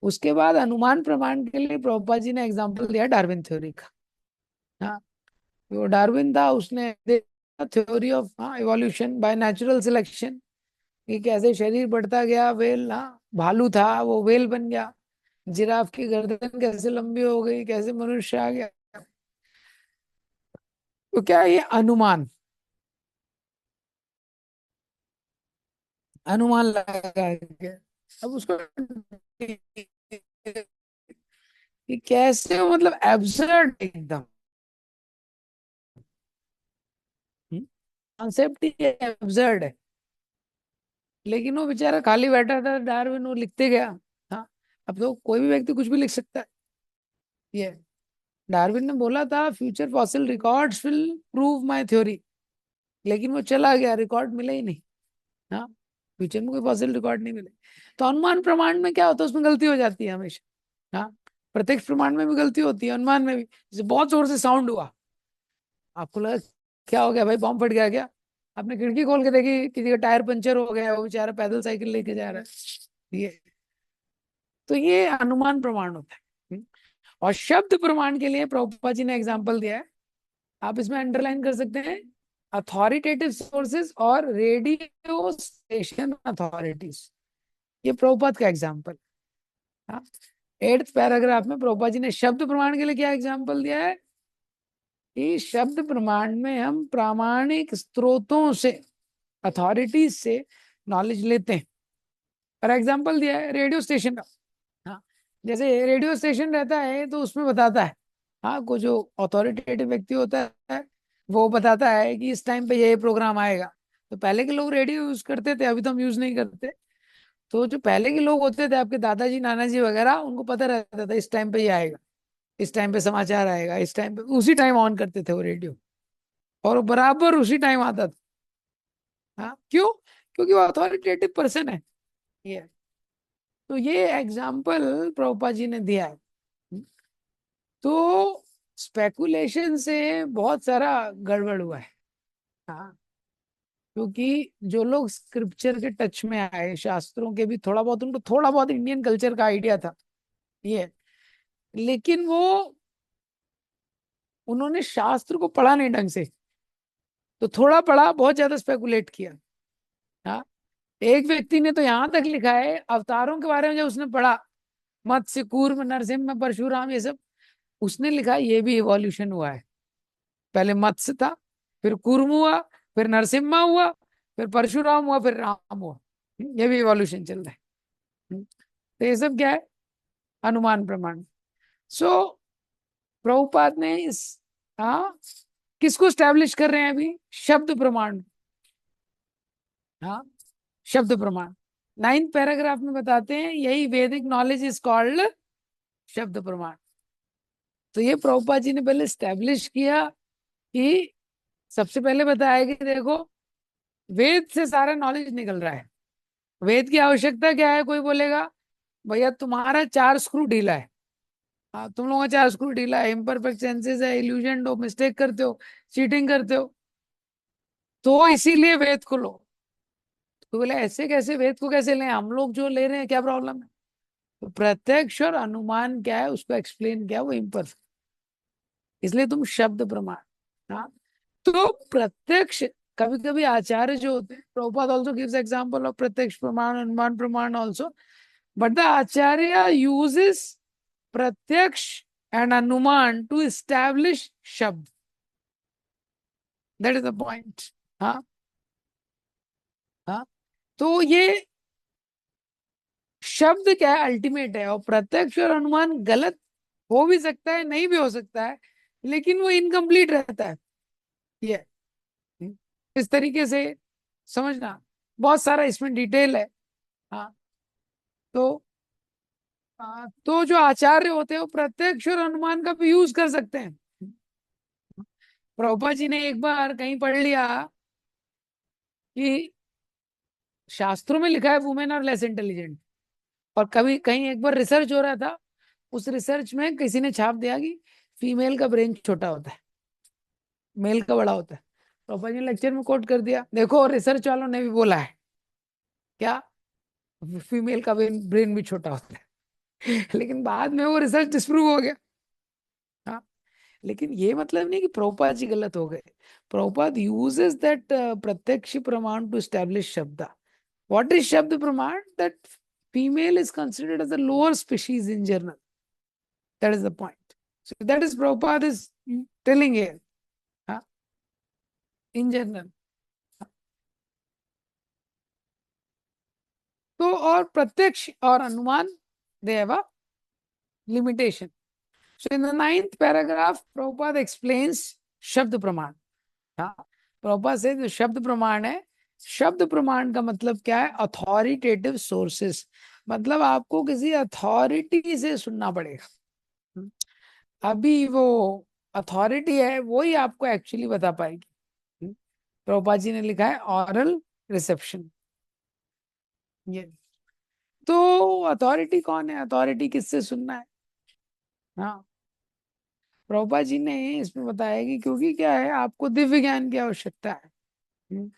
उसके बाद अनुमान प्रमाण के लिए प्रभुपाद जी ने एग्जाम्पल दिया डार्विन थ्योरी का। हाँ, जो डार्विन था उसने थ्योरी ऑफ, हाँ, इवोल्यूशन बाय नेचुरल सिलेक्शन, कि कैसे शरीर बढ़ता गया, वेल, हाँ, भालू था वो वेल बन गया, जिराफ की गर्दन कैसे लंबी हो गई, कैसे मनुष्य आ गया। तो क्या ये अनुमान, अनुमान लगा के। अब उसको कि कैसे वो, मतलब एब्सर्ड एकदम, कॉन्सेप्ट ही एब्सर्ड है। लेकिन वो बेचारा खाली बैठा था, डार्विन वो लिखते गया। हाँ, अब तो कोई भी व्यक्ति कुछ भी लिख सकता है। ये डार्विन ने बोला था future fossil records will prove my theory, लेकिन वो चला गया, रिकॉर्ड मिले ही नहीं। हाँ, फ्यूचर में कोई फॉसिल रिकॉर्ड नहीं मिले। तो अनुमान प्रमाण में क्या होता है, उसमें गलती हो जाती है हमेशा। हाँ, प्रत्यक्ष प्रमाण में भी गलती होती है, अनुमान में भी। जैसे बहुत जोर से साउंड हुआ, आपको लगा क्या हो गया भाई, बॉम्ब फट गया क्या? आपने खिड़की खोल के देखी, किसी का टायर पंचर हो गया, वो बेचारा पैदल साइकिल लेके जा रहा है। ये तो ये अनुमान प्रमाण होता है। और शब्द प्रमाण के लिए प्रभुपाद जी ने एग्जांपल दिया है, आप इसमें अंडरलाइन कर सकते हैं, अथॉरिटेटिव सोर्सेज और रेडियो स्टेशन अथॉरिटीज। ये प्रभुपाद का एग्जांपल। हाँ, 8th पैराग्राफ में प्रभुपाद जी ने शब्द प्रमाण के लिए क्या एग्जांपल दिया है कि शब्द प्रमाण में हम प्रामाणिक स्रोतों से, अथॉरिटीज से नॉलेज लेते हैं। और एग्जांपल दिया है रेडियो स्टेशन का। हाँ, जैसे रेडियो स्टेशन रहता है तो उसमें बताता है, हाँ, को जो अथॉरिटेटिव व्यक्ति होता है वो बताता है कि इस टाइम पे ये प्रोग्राम आएगा। तो पहले के लोग रेडियो यूज करते थे, अभी तो हम यूज नहीं करते। तो जो पहले के लोग होते थे, आपके दादाजी नाना जी वगैरह, उनको पता रहता था इस टाइम पे ये आएगा, इस टाइम पे समाचार आएगा, इस टाइम पे, उसी टाइम ऑन करते थे वो रेडियो, और वो बराबर उसी टाइम आता था। हाँ, क्यों? क्योंकि वो अथॉरिटेटिव पर्सन है। ये तो ये एग्जाम्पल प्रभुपा जी ने दिया है। तो स्पेकुलेशन से बहुत सारा गड़बड़ हुआ है। हाँ, क्योंकि जो लोग स्क्रिप्चर के टच में आए, शास्त्रों के भी थोड़ा बहुत, उनको थोड़ा बहुत इंडियन कल्चर का आइडिया था। ये लेकिन वो, उन्होंने शास्त्र को पढ़ा नहीं ढंग से, तो थोड़ा पढ़ा, बहुत ज्यादा स्पेकुलेट किया। हाँ, एक व्यक्ति ने तो यहां तक लिखा है अवतारों के बारे में, जब उसने पढ़ा, मत्स्य, कूर्म, नरसिम्हा, परशुराम, ये सब, उसने लिखा ये भी इवोल्यूशन हुआ है। पहले मत्स्य था, फिर कूर्म हुआ, फिर नरसिम्हा हुआ, फिर परशुराम हुआ, फिर राम हुआ। ये भी इवोल्यूशन चल रहा है। तो ये सब क्या है, अनुमान प्रमाण। सो प्रभुपाद ने इस, हाँ, किसको स्टैब्लिश कर रहे हैं अभी? शब्द प्रमाण। हाँ, शब्द प्रमाण 9th पैराग्राफ में बताते हैं, यही वैदिक नॉलेज इज कॉल्ड शब्द प्रमाण। तो ये प्रभुपाद जी ने पहले स्टैब्लिश किया कि, सबसे पहले बताया कि देखो, वेद से सारा नॉलेज निकल रहा है। वेद की आवश्यकता क्या है? कोई बोलेगा भैया तुम्हारा 4 स्क्रू ढीला है। हाँ, तुम लोगों का 4 स्क्रू ढीला है, इम्परफेक्ट सेंसेस है, इल्यूजन हो, मिस्टेक करते हो, चीटिंग करते हो, तो इसीलिए वेद को लो। तो बोले ऐसे कैसे, वेद को कैसे लें, हम लोग जो ले रहे हैं क्या प्रॉब्लम है? तो प्रत्यक्ष और अनुमान क्या है, उसको एक्सप्लेन किया, वो इम्परफेक्ट, इसलिए तुम शब्द प्रमाण। हाँ, तो प्रत्यक्ष, कभी कभी आचार्य जो होते हैं, Prabhupada also gives example of प्रत्यक्ष प्रमाण, अनुमान प्रमाण also, but the Acharya uses प्रत्यक्ष एंड अनुमान टू एस्टैब्लिश शब्द। That is the point. हाँ, हाँ, तो ये शब्द क्या है, अल्टीमेट है, और प्रत्यक्ष और अनुमान गलत हो भी सकता है, नहीं भी हो सकता है, लेकिन वो इनकम्प्लीट रहता है। ये इस तरीके से समझना, बहुत सारा इसमें डिटेल है। हाँ, तो तो जो आचार्य होते हैं वो प्रत्यक्ष और अनुमान का भी यूज कर सकते हैं। प्रभुपा जी ने एक बार कहीं पढ़ लिया कि शास्त्रों में लिखा है वुमेन आर लेस इंटेलिजेंट, और कभी कहीं एक बार रिसर्च हो रहा था, उस रिसर्च में किसी ने छाप दिया कि फीमेल का ब्रेन छोटा होता है, मेल का बड़ा होता है। प्रभुपा जी ने लेक्चर में कोट कर दिया, देखो रिसर्च वालों ने भी बोला है क्या, फीमेल का ब्रेन भी छोटा होता है। लेकिन बाद में वो रिसर्च डिस्प्रूव हो गया। हाँ, लेकिन ये मतलब नहीं कि प्रभुपाद जी गलत हो गए। प्रभुपाद यूजेस दैट प्रत्यक्ष प्रमाण टू एस्टैब्लिश शब्द। व्हाट इज शब्द प्रमाण? That female is considered as a lower species in general. That is the point. So that is Prabhupada is telling here. Huh? In general. तो और प्रत्यक्ष और अनुमान, they have a limitation. So in the 9th paragraph Prabhupada explains शब्द प्रमाण. हाँ, प्रभुपाद से जो शब्द प्रमाण है, शब्द प्रमाण का मतलब क्या है? Authoritative sources. मतलब आपको किसी अथॉरिटी से सुनना पड़ेगा. अभी वो अथॉरिटी है, वो ही आपको एक्चुअली बता पाएगी. प्रभुपाद जी ने लिखा है ऑरल रिसेप्शन. ये तो अथॉरिटी कौन है? अथॉरिटी किससे सुनना है? हाँ, प्रभुपाद जी ने इसमें बताया कि क्योंकि क्या है, आपको दिव्य ज्ञान की आवश्यकता है. हम्म,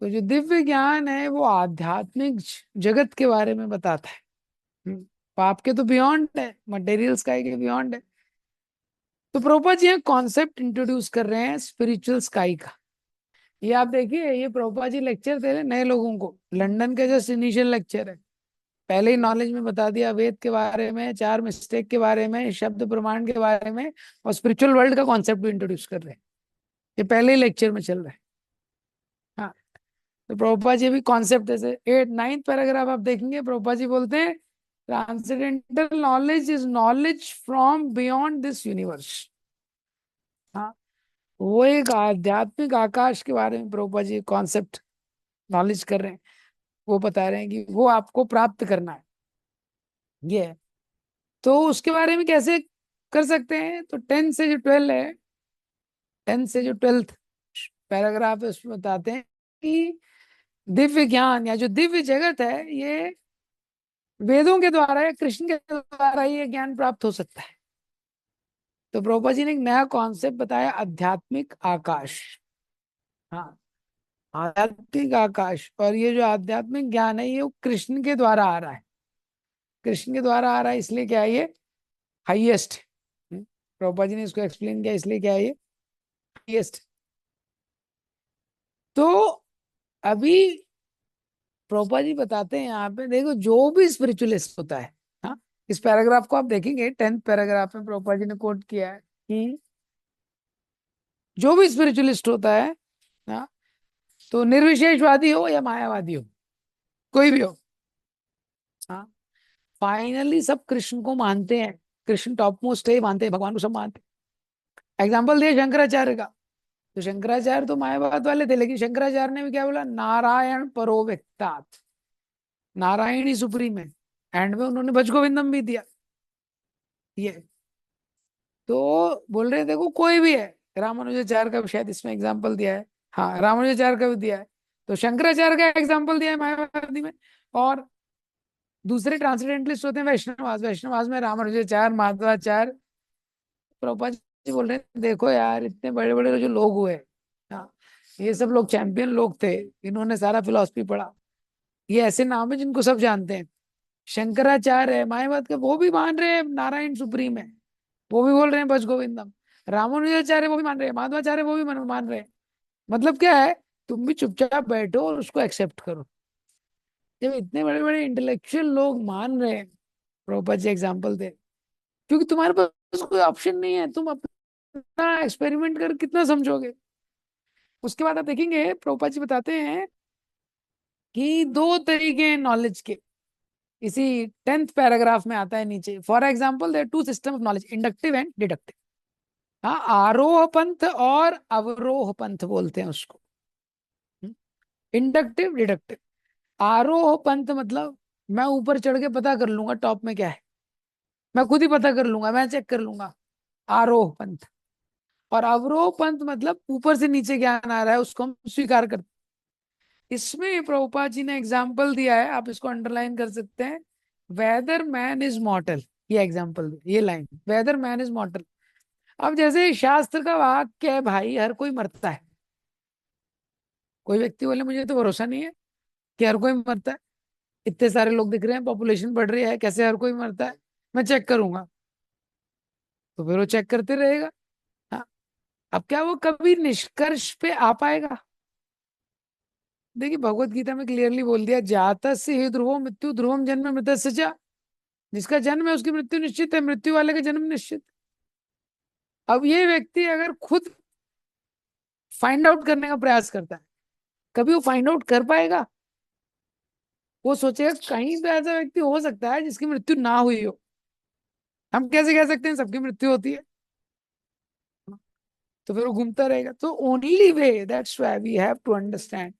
तो जो दिव्य ज्ञान है वो आध्यात्मिक जगत के बारे में बताता है. पाप के तो बियॉन्ड है, मटेरियल स्काई के बियॉन्ड है. तो प्रभुपाद जी कॉन्सेप्ट इंट्रोड्यूस कर रहे हैं स्पिरिचुअल स्काई का. ये आप देखिए, ये प्रभुपाद जी लेक्चर दे रहे हैं नए लोगों को. लंदन का जस्ट इनिशियल लेक्चर है. पहले ही नॉलेज में बता दिया वेद के बारे में, चार मिस्टेक के बारे में, शब्द प्रमाण के बारे में, और स्पिरिचुअल वर्ल्ड का कॉन्सेप्ट भी इंट्रोड्यूस कर रहे हैं. ये पहले ही लेक्चर में चल रहा है. हाँ, तो प्रभुपाद जी भी कॉन्सेप्ट जैसे 8th 9th पैराग्राफ आप देखेंगे, प्रभुपाद जी बोलते हैं transcendental knowledge is knowledge from beyond this universe. हाँ, वो एक आध्यात्मिक आकाश के बारे में प्रभुपाद जी कॉन्सेप्ट नॉलेज कर रहे हैं. वो बता रहे हैं कि वो आपको प्राप्त करना है. ये है. तो उसके बारे में कैसे कर सकते हैं? तो 10 से जो 12 है, 10 से जो 12th पैराग्राफ है, उसमें बताते हैं कि दिव्य ज्ञान या जो दिव्य जगत है, ये वेदों के द्वारा या कृष्ण के द्वारा ही ये ज्ञान प्राप्त हो सकता है. तो प्रभुपाद जी ने एक नया कॉन्सेप्ट बताया, आध्यात्मिक आकाश. हाँ, आध्यात्मिक आकाश. और ये जो आध्यात्मिक ज्ञान है, ये कृष्ण के द्वारा आ रहा है. कृष्ण के द्वारा आ रहा है, इसलिए क्या है ये हाईएस्ट. प्रभुपाद जी ने इसको एक्सप्लेन किया, इसलिए क्या है ये हाईएस्ट. तो अभी प्रभुपाद जी बताते हैं यहाँ पे, देखो जो भी स्पिरिचुअलिस्ट होता है, हाँ, इस पैराग्राफ को आप देखेंगे 10th पैराग्राफ में प्रभुपाद जी ने कोट किया है कि जो भी स्पिरिचुअलिस्ट होता है, हाँ, तो निर्विशेषवादी हो या मायावादी हो, कोई भी हो, हाँ, फाइनली सब कृष्ण को मानते हैं. कृष्ण टॉप मोस्ट है, मानते हैं, भगवान को सब मानते हैं. एग्जाम्पल दिया शंकराचार्य का. तो शंकराचार्य तो मायावाद वाले थे, लेकिन शंकराचार्य ने भी क्या बोला? नारायण परो व्यक्तात्. नारायण ही सुप्रीम है. एंड में उन्होंने भज गोविंदम भी दिया. ये तो बोल रहे हैं, देखो कोई भी है. रामानुजाचार्य का भी शायद इसमें एग्जाम्पल दिया है. हाँ, रामानुजाचार्य का भी दिया है. तो शंकराचार्य का एग्जाम्पल दिया है मायावादी में. और दूसरे ट्रांसेंडेंटलिस्ट होते हैं वैष्णवाज. वैष्णवाज में रामानुजाचार्य, माधवाचार्य. प्रभुपाद जी बोल रहे हैं, देखो यार, इतने बड़े बड़े जो लोग हुए, हाँ, ये सब लोग चैंपियन लोग थे. इन्होंने सारा फिलॉसफी पढ़ा. ये ऐसे नाम है जिनको सब जानते हैं. शंकराचार्य है मायावाद के, वो भी मान रहे हैं नारायण सुप्रीम है. वो भी बोल रहे हैं भज गोविंदम. रामानुजाचार्य वो भी मान रहे हैं, माधवाचार्य वो भी मान रहे हैं. मतलब क्या है? तुम भी चुपचाप बैठो और उसको एक्सेप्ट करो. जब इतने बड़े बड़े इंटेलेक्चुअल लोग मान रहे हैं, प्रभुपाद जी एग्जाम्पल दे, क्योंकि तुम्हारे पास कोई ऑप्शन नहीं है. तुम अपना एक्सपेरिमेंट कर कितना समझोगे? उसके बाद आप देखेंगे प्रभुपाद जी बताते हैं कि दो तरीके हैं नॉलेज के. इसी 10th पैराग्राफ में आता है नीचे. For example there two system of knowledge, inductive and deductive. हाँ, आरोह पंथ और अवरोह पंथ बोलते हैं उसको. Inductive, deductive. आरोह पंथ मतलब मैं ऊपर चढ़ के पता कर लूंगा टॉप में क्या है. मैं खुद ही पता कर लूंगा, मैं चेक कर लूंगा. आरोह पंथ. और अवरोह पंथ मतलब ऊपर से नीचे ज्ञान आ रहा है, उसको हम स्वीकार करते हैं. इसमें प्रभुपाद जी ने एग्जाम्पल दिया है, आप इसको अंडरलाइन कर सकते हैं. Whether man is mortal. ये एग्जाम्पल, ये line, whether man is mortal. अब जैसे शास्त्र का वाक्य है, भाई हर कोई मरता है. कोई व्यक्ति बोले मुझे तो भरोसा नहीं है कि हर कोई मरता है. इतने सारे लोग दिख रहे हैं, पॉपुलेशन बढ़ रही है, कैसे हर कोई मरता है? मैं चेक करूंगा. तो फिर वो चेक करते रहेगा. हाँ, अब क्या वो कभी निष्कर्ष पे आ पाएगा? देखिए, भगवत गीता में क्लियरली बोल दिया, जाता से ही ध्रुवो मृत्यु, ध्रुवम जन्म मृत सजा. जिसका जन्म है उसकी मृत्यु निश्चित है, मृत्यु वाले का जन्म निश्चित. अब ये व्यक्ति अगर खुद फाइंड आउट करने का प्रयास करता है, कभी वो फाइंड आउट कर पाएगा? वो सोचेगा कहीं तो ऐसा व्यक्ति हो सकता है जिसकी मृत्यु ना हुई हो। हम कैसे कह सकते हैं सबकी मृत्यु होती है? तो फिर वो घूमता रहेगा। तो only way, that's why we have to understand,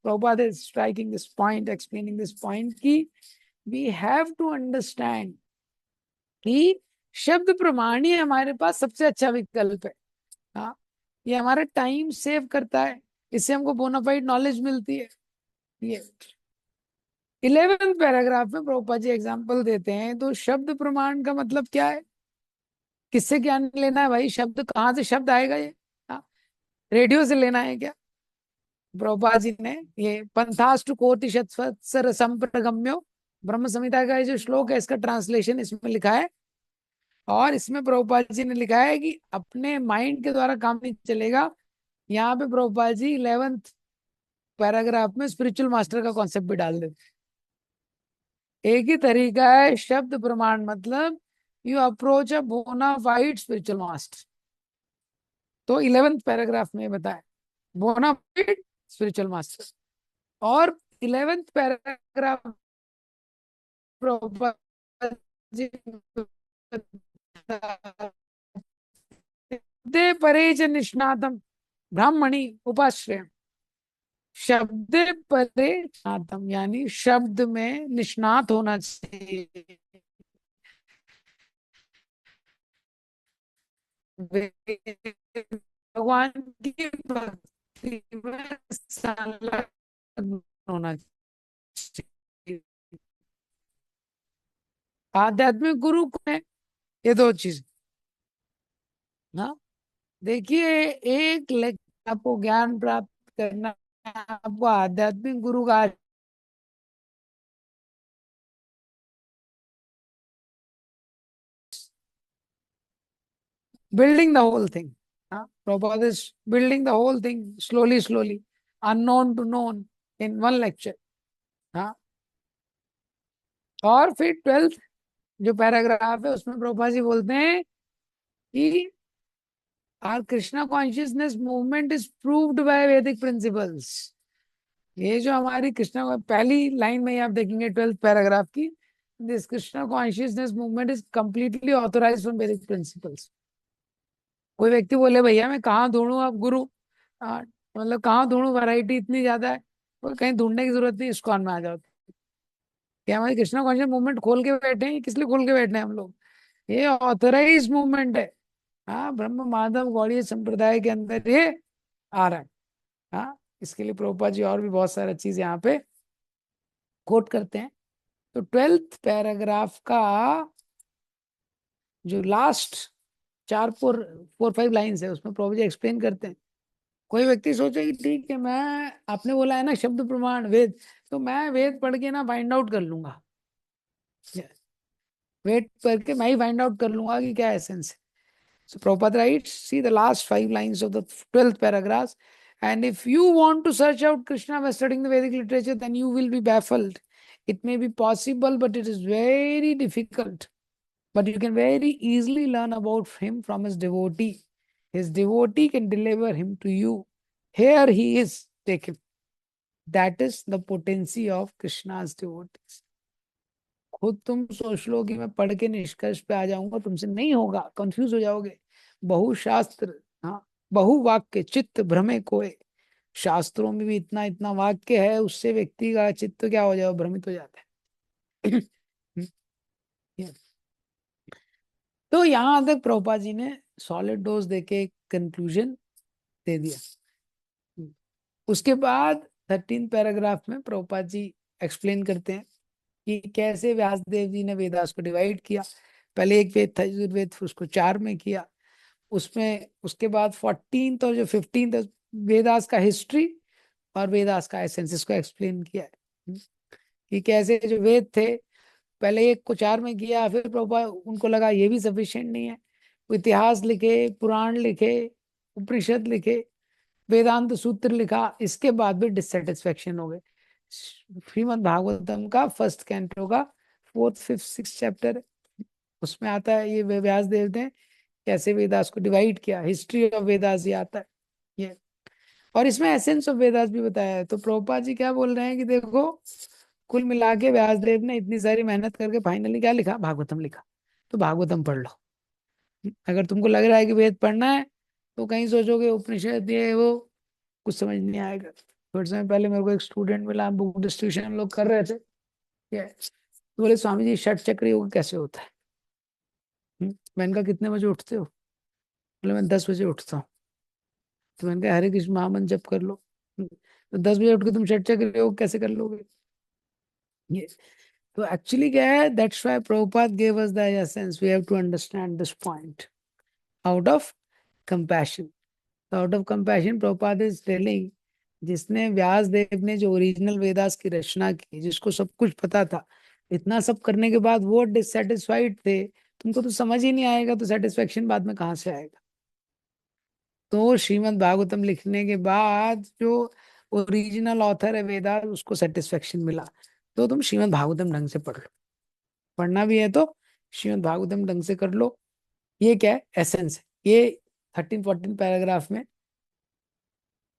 Prabhupada is striking this point, explaining this point कि we have to understand कि शब्द प्रमाण ही हमारे पास सबसे अच्छा विकल्प है। हाँ, ये हमारा टाइम सेव करता है, इससे हमको बोनाफाइड नॉलेज मिलती है। ये 11वें पैराग्राफ में प्रभुपाद जी एग्जाम्पल देते हैं। तो शब्द प्रमाण का मतलब क्या है? किससे ज्ञान लेना है भाई? शब्द कहाँ से शब्द आएगा ये? हाँ, रेडियो से लेना है क्या? प्रभुपाद जी ने ये पंथाष्ट कोटि शतसर संप्रगम्यो ब्रह्म संहिता का ये जो श्लोक है, इसका ट्रांसलेशन इसमें लिखा है। और इसमें प्रभुपाद जी ने लिखा है कि अपने माइंड के द्वारा काम नहीं चलेगा। यहाँ पे प्रभुपाद जी 11वें पैराग्राफ में स्पिरिचुअल मास्टर का कॉन्सेप्ट भी डाल देते। एक ही तरीका है शब्द प्रमाण, मतलब you approach a bonafide spiritual master. तो 11वें पैराग्राफ में बताया बोनाफाइड स्पिरिचुअल मास्टर। और 11वें पैराग्राफ प्रभुपाद जी दे परे च निष्णातम ब्राह्मणी उपाश्रय। शब्द परे निष्णातम यानी शब्द में निष्णात होना चाहिए। भगवान की भक्ति में संलग्न होना चाहिए। आध्यात्मिक गुरु कौन है? ये दो चीज। हाँ, देखिए, एक आपको ज्ञान प्राप्त करना है, आपको आध्यात्मिक गुरु का building the whole thing. Prabhupada is building the whole thing slowly, slowly, unknown to known in one lecture. हाँ, और फिर 12th जो पैराग्राफ है उसमें प्रभुपाद जी बोलते हैं कि our Krishna consciousness movement is proved by Vedic principles. ये जो हमारी कृष्णा, पहली लाइन में ही आप देखेंगे 12th पैराग्राफ की, this Krishna consciousness movement is completely authorised from Vedic principles. कोई व्यक्ति बोले भैया मैं कहाँ ढूंढूं अब गुरु, मतलब कहाँ ढूंढूं, वैरायटी इतनी ज्यादा है, कोई कहीं ढूंढने की जरूरत नहीं, इस्कॉन में आ जाओ। क्या हमारे कृष्णा कॉन्शियस मूवमेंट खोल के बैठे हैं? किस लिए खोल के बैठे हैं हम लोग? ये ऑथराइज मूवमेंट है। हाँ, ब्रह्म माधव गौड़ीय संप्रदाय के अंदर ये आ रहा है। हाँ, इसके लिए प्रभुपाद जी और भी बहुत सारा चीज यहाँ पे कोट करते हैं। तो 12th पैराग्राफ का जो लास्ट 4-5 लाइन्स है उसमें प्रभु जी एक्सप्लेन करते हैं। कोई व्यक्ति सोचे कि ठीक है, मैं, आपने बोला है ना शब्द प्रमाण वेद, तो मैं वेद पढ़ के ना फाइंड आउट कर लूंगा, वेद पढ़ के मैं ही फाइंड आउट कर लूंगा कि क्या एसेंस है। So Prabhupada writes, see the last 5 lines of the 12th paragraph. And if you want to search out Krishna by studying the Vedic literature, then you will be baffled. It may be possible, but it is very difficult. But you can very easily learn about him from his devotee. His devotee can deliver him to you. Here he is. Take him. That is the potency of Krishna's devotees. खुद तुम सोच लो कि मैं पढ़ के निष्कर्ष पे आ जाऊंगा, तुमसे नहीं होगा, कंफ्यूज हो जाओगे। बहुशास्त्र, हाँ, बहुवाक्य चित्त भ्रमे कोय। शास्त्रों में भी इतना इतना वाक्य है, उससे व्यक्ति का चित्त क्या हो जाए, भ्रमित हो जाता है। तो यहां तक प्रभुपाद जी ने सॉलिड डोज देके कंक्लूजन दे दिया। उसके बाद 13 पैराग्राफ में प्रभुपाद जी एक्सप्लेन करते हैं कि कैसे व्यासदेव जी ने वेदास को डिवाइड किया। पहले एक वेद था यजुर्वेद, फिर उसको 4 में किया। उसमें उसके बाद 14th और जो 15th वेदास का हिस्ट्री और वेदास का एसेंस, इसको एक्सप्लेन किया है कि कैसे जो वेद थे पहले एक को 4 में किया, फिर प्रभुपाद उनको लगा ये भी सफिशिएंट नहीं है, इतिहास लिखे, पुराण लिखे, उपनिषद लिखे, वेदांत सूत्र लिखा, इसके बाद भी डिससेटिस्फेक्शन हो गए। श्रीमद् भागवतम का फर्स्ट कैंटो का 4th 5th 6th चैप्टर, उसमें आता है ये व्यास देव ने कैसे वेदास को डिवाइड किया, हिस्ट्री ऑफ वेदास ये आता है ये। और इसमें एसेंस ऑफ वेदास भी बताया है। तो प्रभुपाद जी क्या बोल रहे हैं कि देखो, कुल मिला के व्यासदेव ने इतनी सारी मेहनत करके फाइनली क्या लिखा, भागवतम लिखा। तो भागवतम पढ़ लो। अगर तुमको लग रहा है कि वेद पढ़ना है तो कहीं सोचोगे उपनिषद ये वो, कुछ समझ नहीं आएगा। थोड़े समय पहले मेरे को एक स्टूडेंट मिला, बुक डिस्ट्रीब्यूशन हम लोग कर रहे थे, तो बोले स्वामी जी षट चक्र योग कैसे होता है। मैंने कहा कितने बजे उठते हो, बोले मैं 10 बजे उठता हूँ। तो मैंने कहा हरे कृष्ण महामंत्र जप कर लो। तो 10 बजे उठ के तुम षट चक्र योग कैसे कर लोगे। ये तो एक्चुअली क्या है, that's why Prabhupada give us the essence, we have to understand this point out of compassion. Out of compassion Prabhupada is telling, जिसने व्यास देव ने जो ओरिजिनल वेदास की रचना की, जिसको सब कुछ पता था, इतना सब करने के बाद वो डिससेटिस्फाइड थे, तुमको तो समझ ही नहीं आएगा तो सेटिस्फेक्शन बाद में कहाँ से आएगा। तो श्रीमद् भागवतम लिखने के बाद जो ओरिजिनल ऑथर है वेदास, उसको सेटिस्फेक्शन मिला। तो तुम श्रीमद् भागवतम ढंग से पढ़ लो, पढ़ना भी है तो श्रीमद् भागवतम ढंग से कर लो। ये क्या है, एसेंस है। ये 13-14 पैराग्राफ में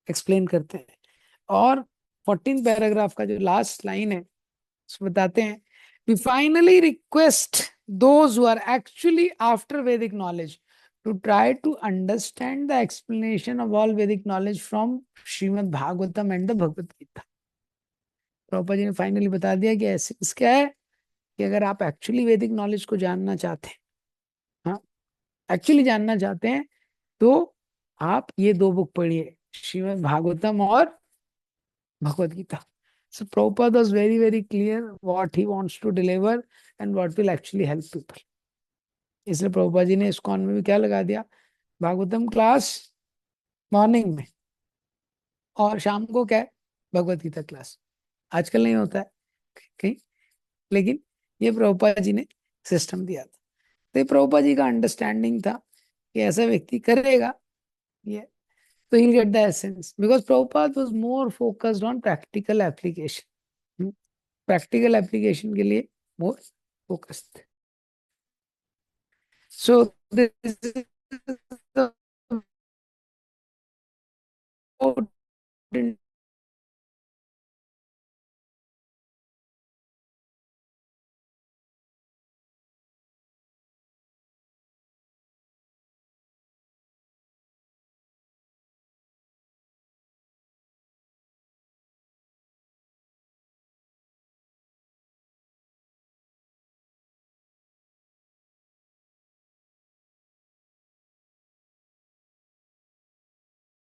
एक्सप्लेन करते हैं। और 14 पैराग्राफ का जो लास्ट लाइन है उसमें बताते हैं, we finally request those who are actually after Vedic knowledge to try to understand the explanation of all Vedic knowledge from Shrimad Bhagavatam and the Bhagavad Gita. Prabhupada ji ने फाइनली बता दिया कि ऐसे क्या है कि अगर आप एक्चुअली वैदिक नॉलेज को जानना चाहते हैं, हाँ एक्चुअली जानना चाहते हैं, तो आप ये दो बुक पढ़िए, श्रीमद् भागवतम और Bhagavad Gita. So Prabhupada was very, very clear what he wants to deliver and what will actually help people. इसलिए प्रभुपाद जी ने इस्कॉन में भी क्या लगा दिया, भागवतम क्लास मॉर्निंग में, और शाम को क्या है, भगवत गीता क्लास। आजकल नहीं होता है कहीं, लेकिन ये प्रभुपाद जी ने सिस्टम दिया था। तो ये प्रभुपाद जी का अंडरस्टैंडिंग था कि ऐसा व्यक्ति करेगा ये, तो he'll get the essence, because Prabhupada was more focused on practical application। Practical application के लिए more focused. So this is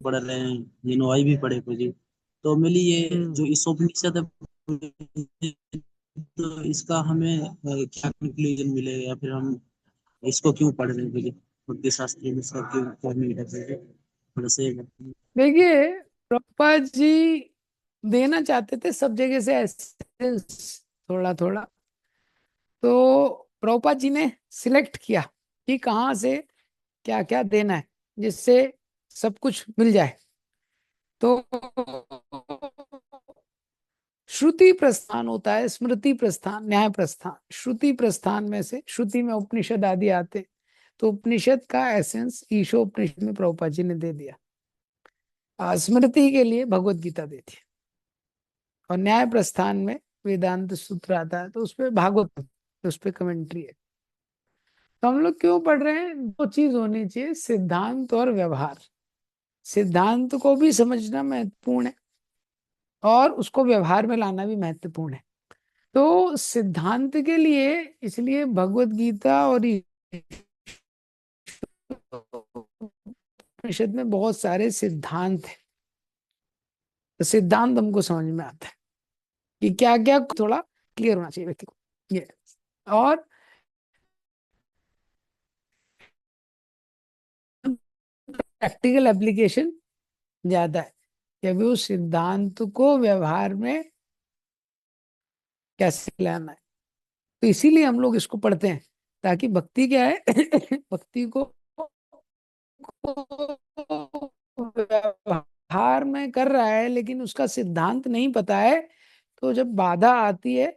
पढ़ रहे हैं, जिनवाई भी पढ़े को जी। तो मिली ये जो इस उपनिषद है, तो इसका हमें क्या कंक्लूजन मिलेगा, या फिर हम इसको क्यों पढ़ रहे हैं मुझे, बुद्धि शास्त्र में इसका क्यों क्या नीड है मुझे, थोड़ा से देखिए, प्रभुपाद जी देना चाहते थे सब जगह से एसेंस थोड़ा थोड़ा। तो प्रभुपाद जी ने सिलेक्ट किया कि कहाँ से क्या क्या देना है जिससे सब कुछ मिल जाए। तो श्रुति प्रस्थान होता है, स्मृति प्रस्थान, न्याय प्रस्थान। श्रुति प्रस्थान में से, श्रुति में उपनिषद आदि आते हैं, तो उपनिषद का एसेंस ईशोपनिषद में प्रभुपाद जी ने दे दिया। स्मृति के लिए भगवत गीता दे दी, और न्याय प्रस्थान में वेदांत सूत्र आता है, तो उसपे भागवत, तो उस पर कमेंट्री है। तो हम लोग क्यों पढ़ रहे हैं, दो चीज होनी चाहिए, सिद्धांत और व्यवहार। सिद्धांत को भी समझना महत्वपूर्ण है और उसको व्यवहार में लाना भी महत्वपूर्ण है। तो सिद्धांत के लिए इसलिए भगवत गीता और उपनिषद में बहुत सारे सिद्धांत हैं। तो सिद्धांत हमको समझ में आता है कि क्या क्या, थोड़ा क्लियर होना चाहिए व्यक्ति को ये। और प्रैक्टिकल एप्लीकेशन ज्यादा है कि अभी उस सिद्धांत को व्यवहार में कैसे लाना है। तो इसीलिए हम लोग इसको पढ़ते हैं, ताकि भक्ति क्या है भक्ति को व्यवहार में कर रहा है लेकिन उसका सिद्धांत नहीं पता है, तो जब बाधा आती है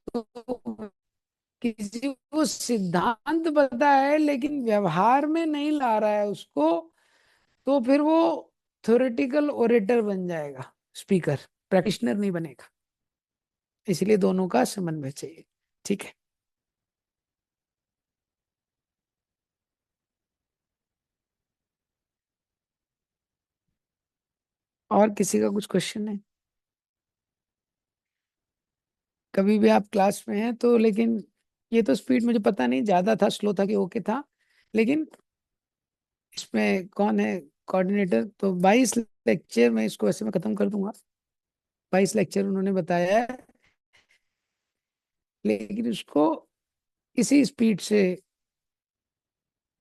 तो किसी को सिद्धांत पता है लेकिन व्यवहार में नहीं ला रहा है उसको, तो फिर वो थ्योरेटिकल ओरेटर बन जाएगा, स्पीकर। प्रैक्टिशनर नहीं बनेगा। इसलिए दोनों का समन्वय चाहिए। ठीक है। और किसी का कुछ क्वेश्चन है? कभी भी आप क्लास में हैं तो, लेकिन ये तो स्पीड मुझे पता नहीं ज्यादा था, स्लो था कि ओके था, लेकिन इसमें कौन है कोऑर्डिनेटर? तो 22 लेक्चर मैं इसको ऐसे में खत्म कर दूंगा। 22 लेक्चर उन्होंने बताया है, लेकिन उसको इसी स्पीड से,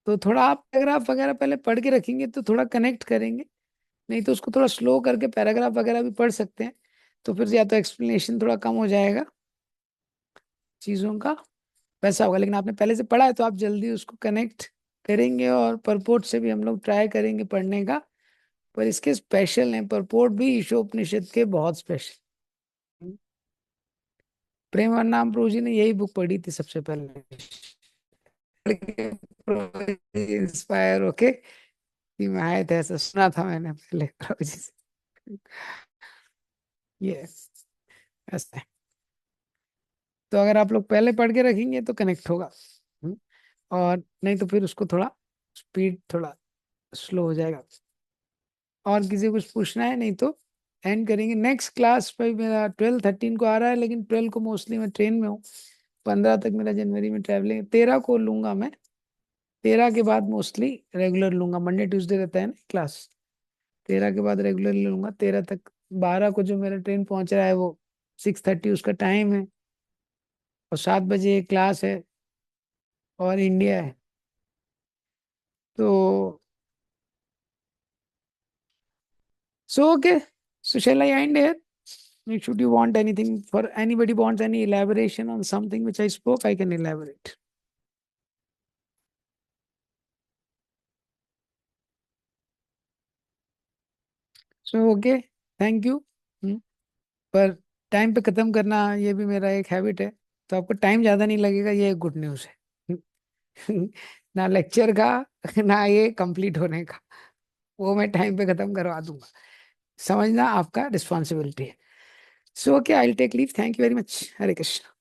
तो थोड़ा आप पैराग्राफ वगैरह पहले पढ़ के रखेंगे तो थोड़ा कनेक्ट करेंगे, नहीं तो उसको थोड़ा स्लो करके पैराग्राफ वगैरह भी पढ़ सकते हैं, तो फिर या तो एक्सप्लेनेशन थोड़ा कम हो जाएगा चीज़ों का, वैसा होगा। लेकिन आपने पहले से पढ़ा है तो आप जल्दी उसको कनेक्ट करेंगे, और परपोर्ट से भी हम लोग ट्राई करेंगे पढ़ने का। पर इसके स्पेशल हैं परपोर्ट भी, ईशोपनिषद के बहुत स्पेशल। प्रेम नाम प्रभु जी ने यही बुक पढ़ी थी सबसे पहले, इंस्पायर होके कि मैं आए थे, ऐसा सुना था मैंने पहले प्रभु जी से। ये ऐसा है। तो अगर आप लोग पहले पढ़ के रखेंगे तो कनेक्ट होगा। हम्म, और नहीं तो फिर उसको थोड़ा स्पीड थोड़ा स्लो हो जाएगा। और किसी को कुछ पूछना है? नहीं तो एंड करेंगे। नेक्स्ट क्लास पे मेरा 12-13 को आ रहा है, लेकिन 12 को मोस्टली मैं ट्रेन में हूँ। 15 तक मेरा जनवरी में ट्रैवलिंग, 13 को लूंगा मैं। 13 के बाद मोस्टली रेगुलर लूंगा, मंडे ट्यूसडे रहता है ना क्लास। 13 के बाद रेगुलर लूंगा 13 तक। 12 को जो मेरा ट्रेन पहुंच रहा है वो 6:30 उसका टाइम है, और 7 बजे क्लास है, और इंडिया है। तो so okay, so shall I end here? Should you want anything, for anybody wants any elaboration on something which I spoke, I can elaborate. So okay, thank you. पर time पे खत्म करना ये भी मेरा एक हैबिट है, तो आपको टाइम ज्यादा नहीं लगेगा, ये एक गुड न्यूज़ है। ना लेक्चर का, ना ये कंप्लीट होने का, वो मैं टाइम पे खत्म करवा दूंगा। समझना आपका रिस्पॉन्सिबिलिटी है। So okay, I will take leave. Thank you very much. Hare Krishna.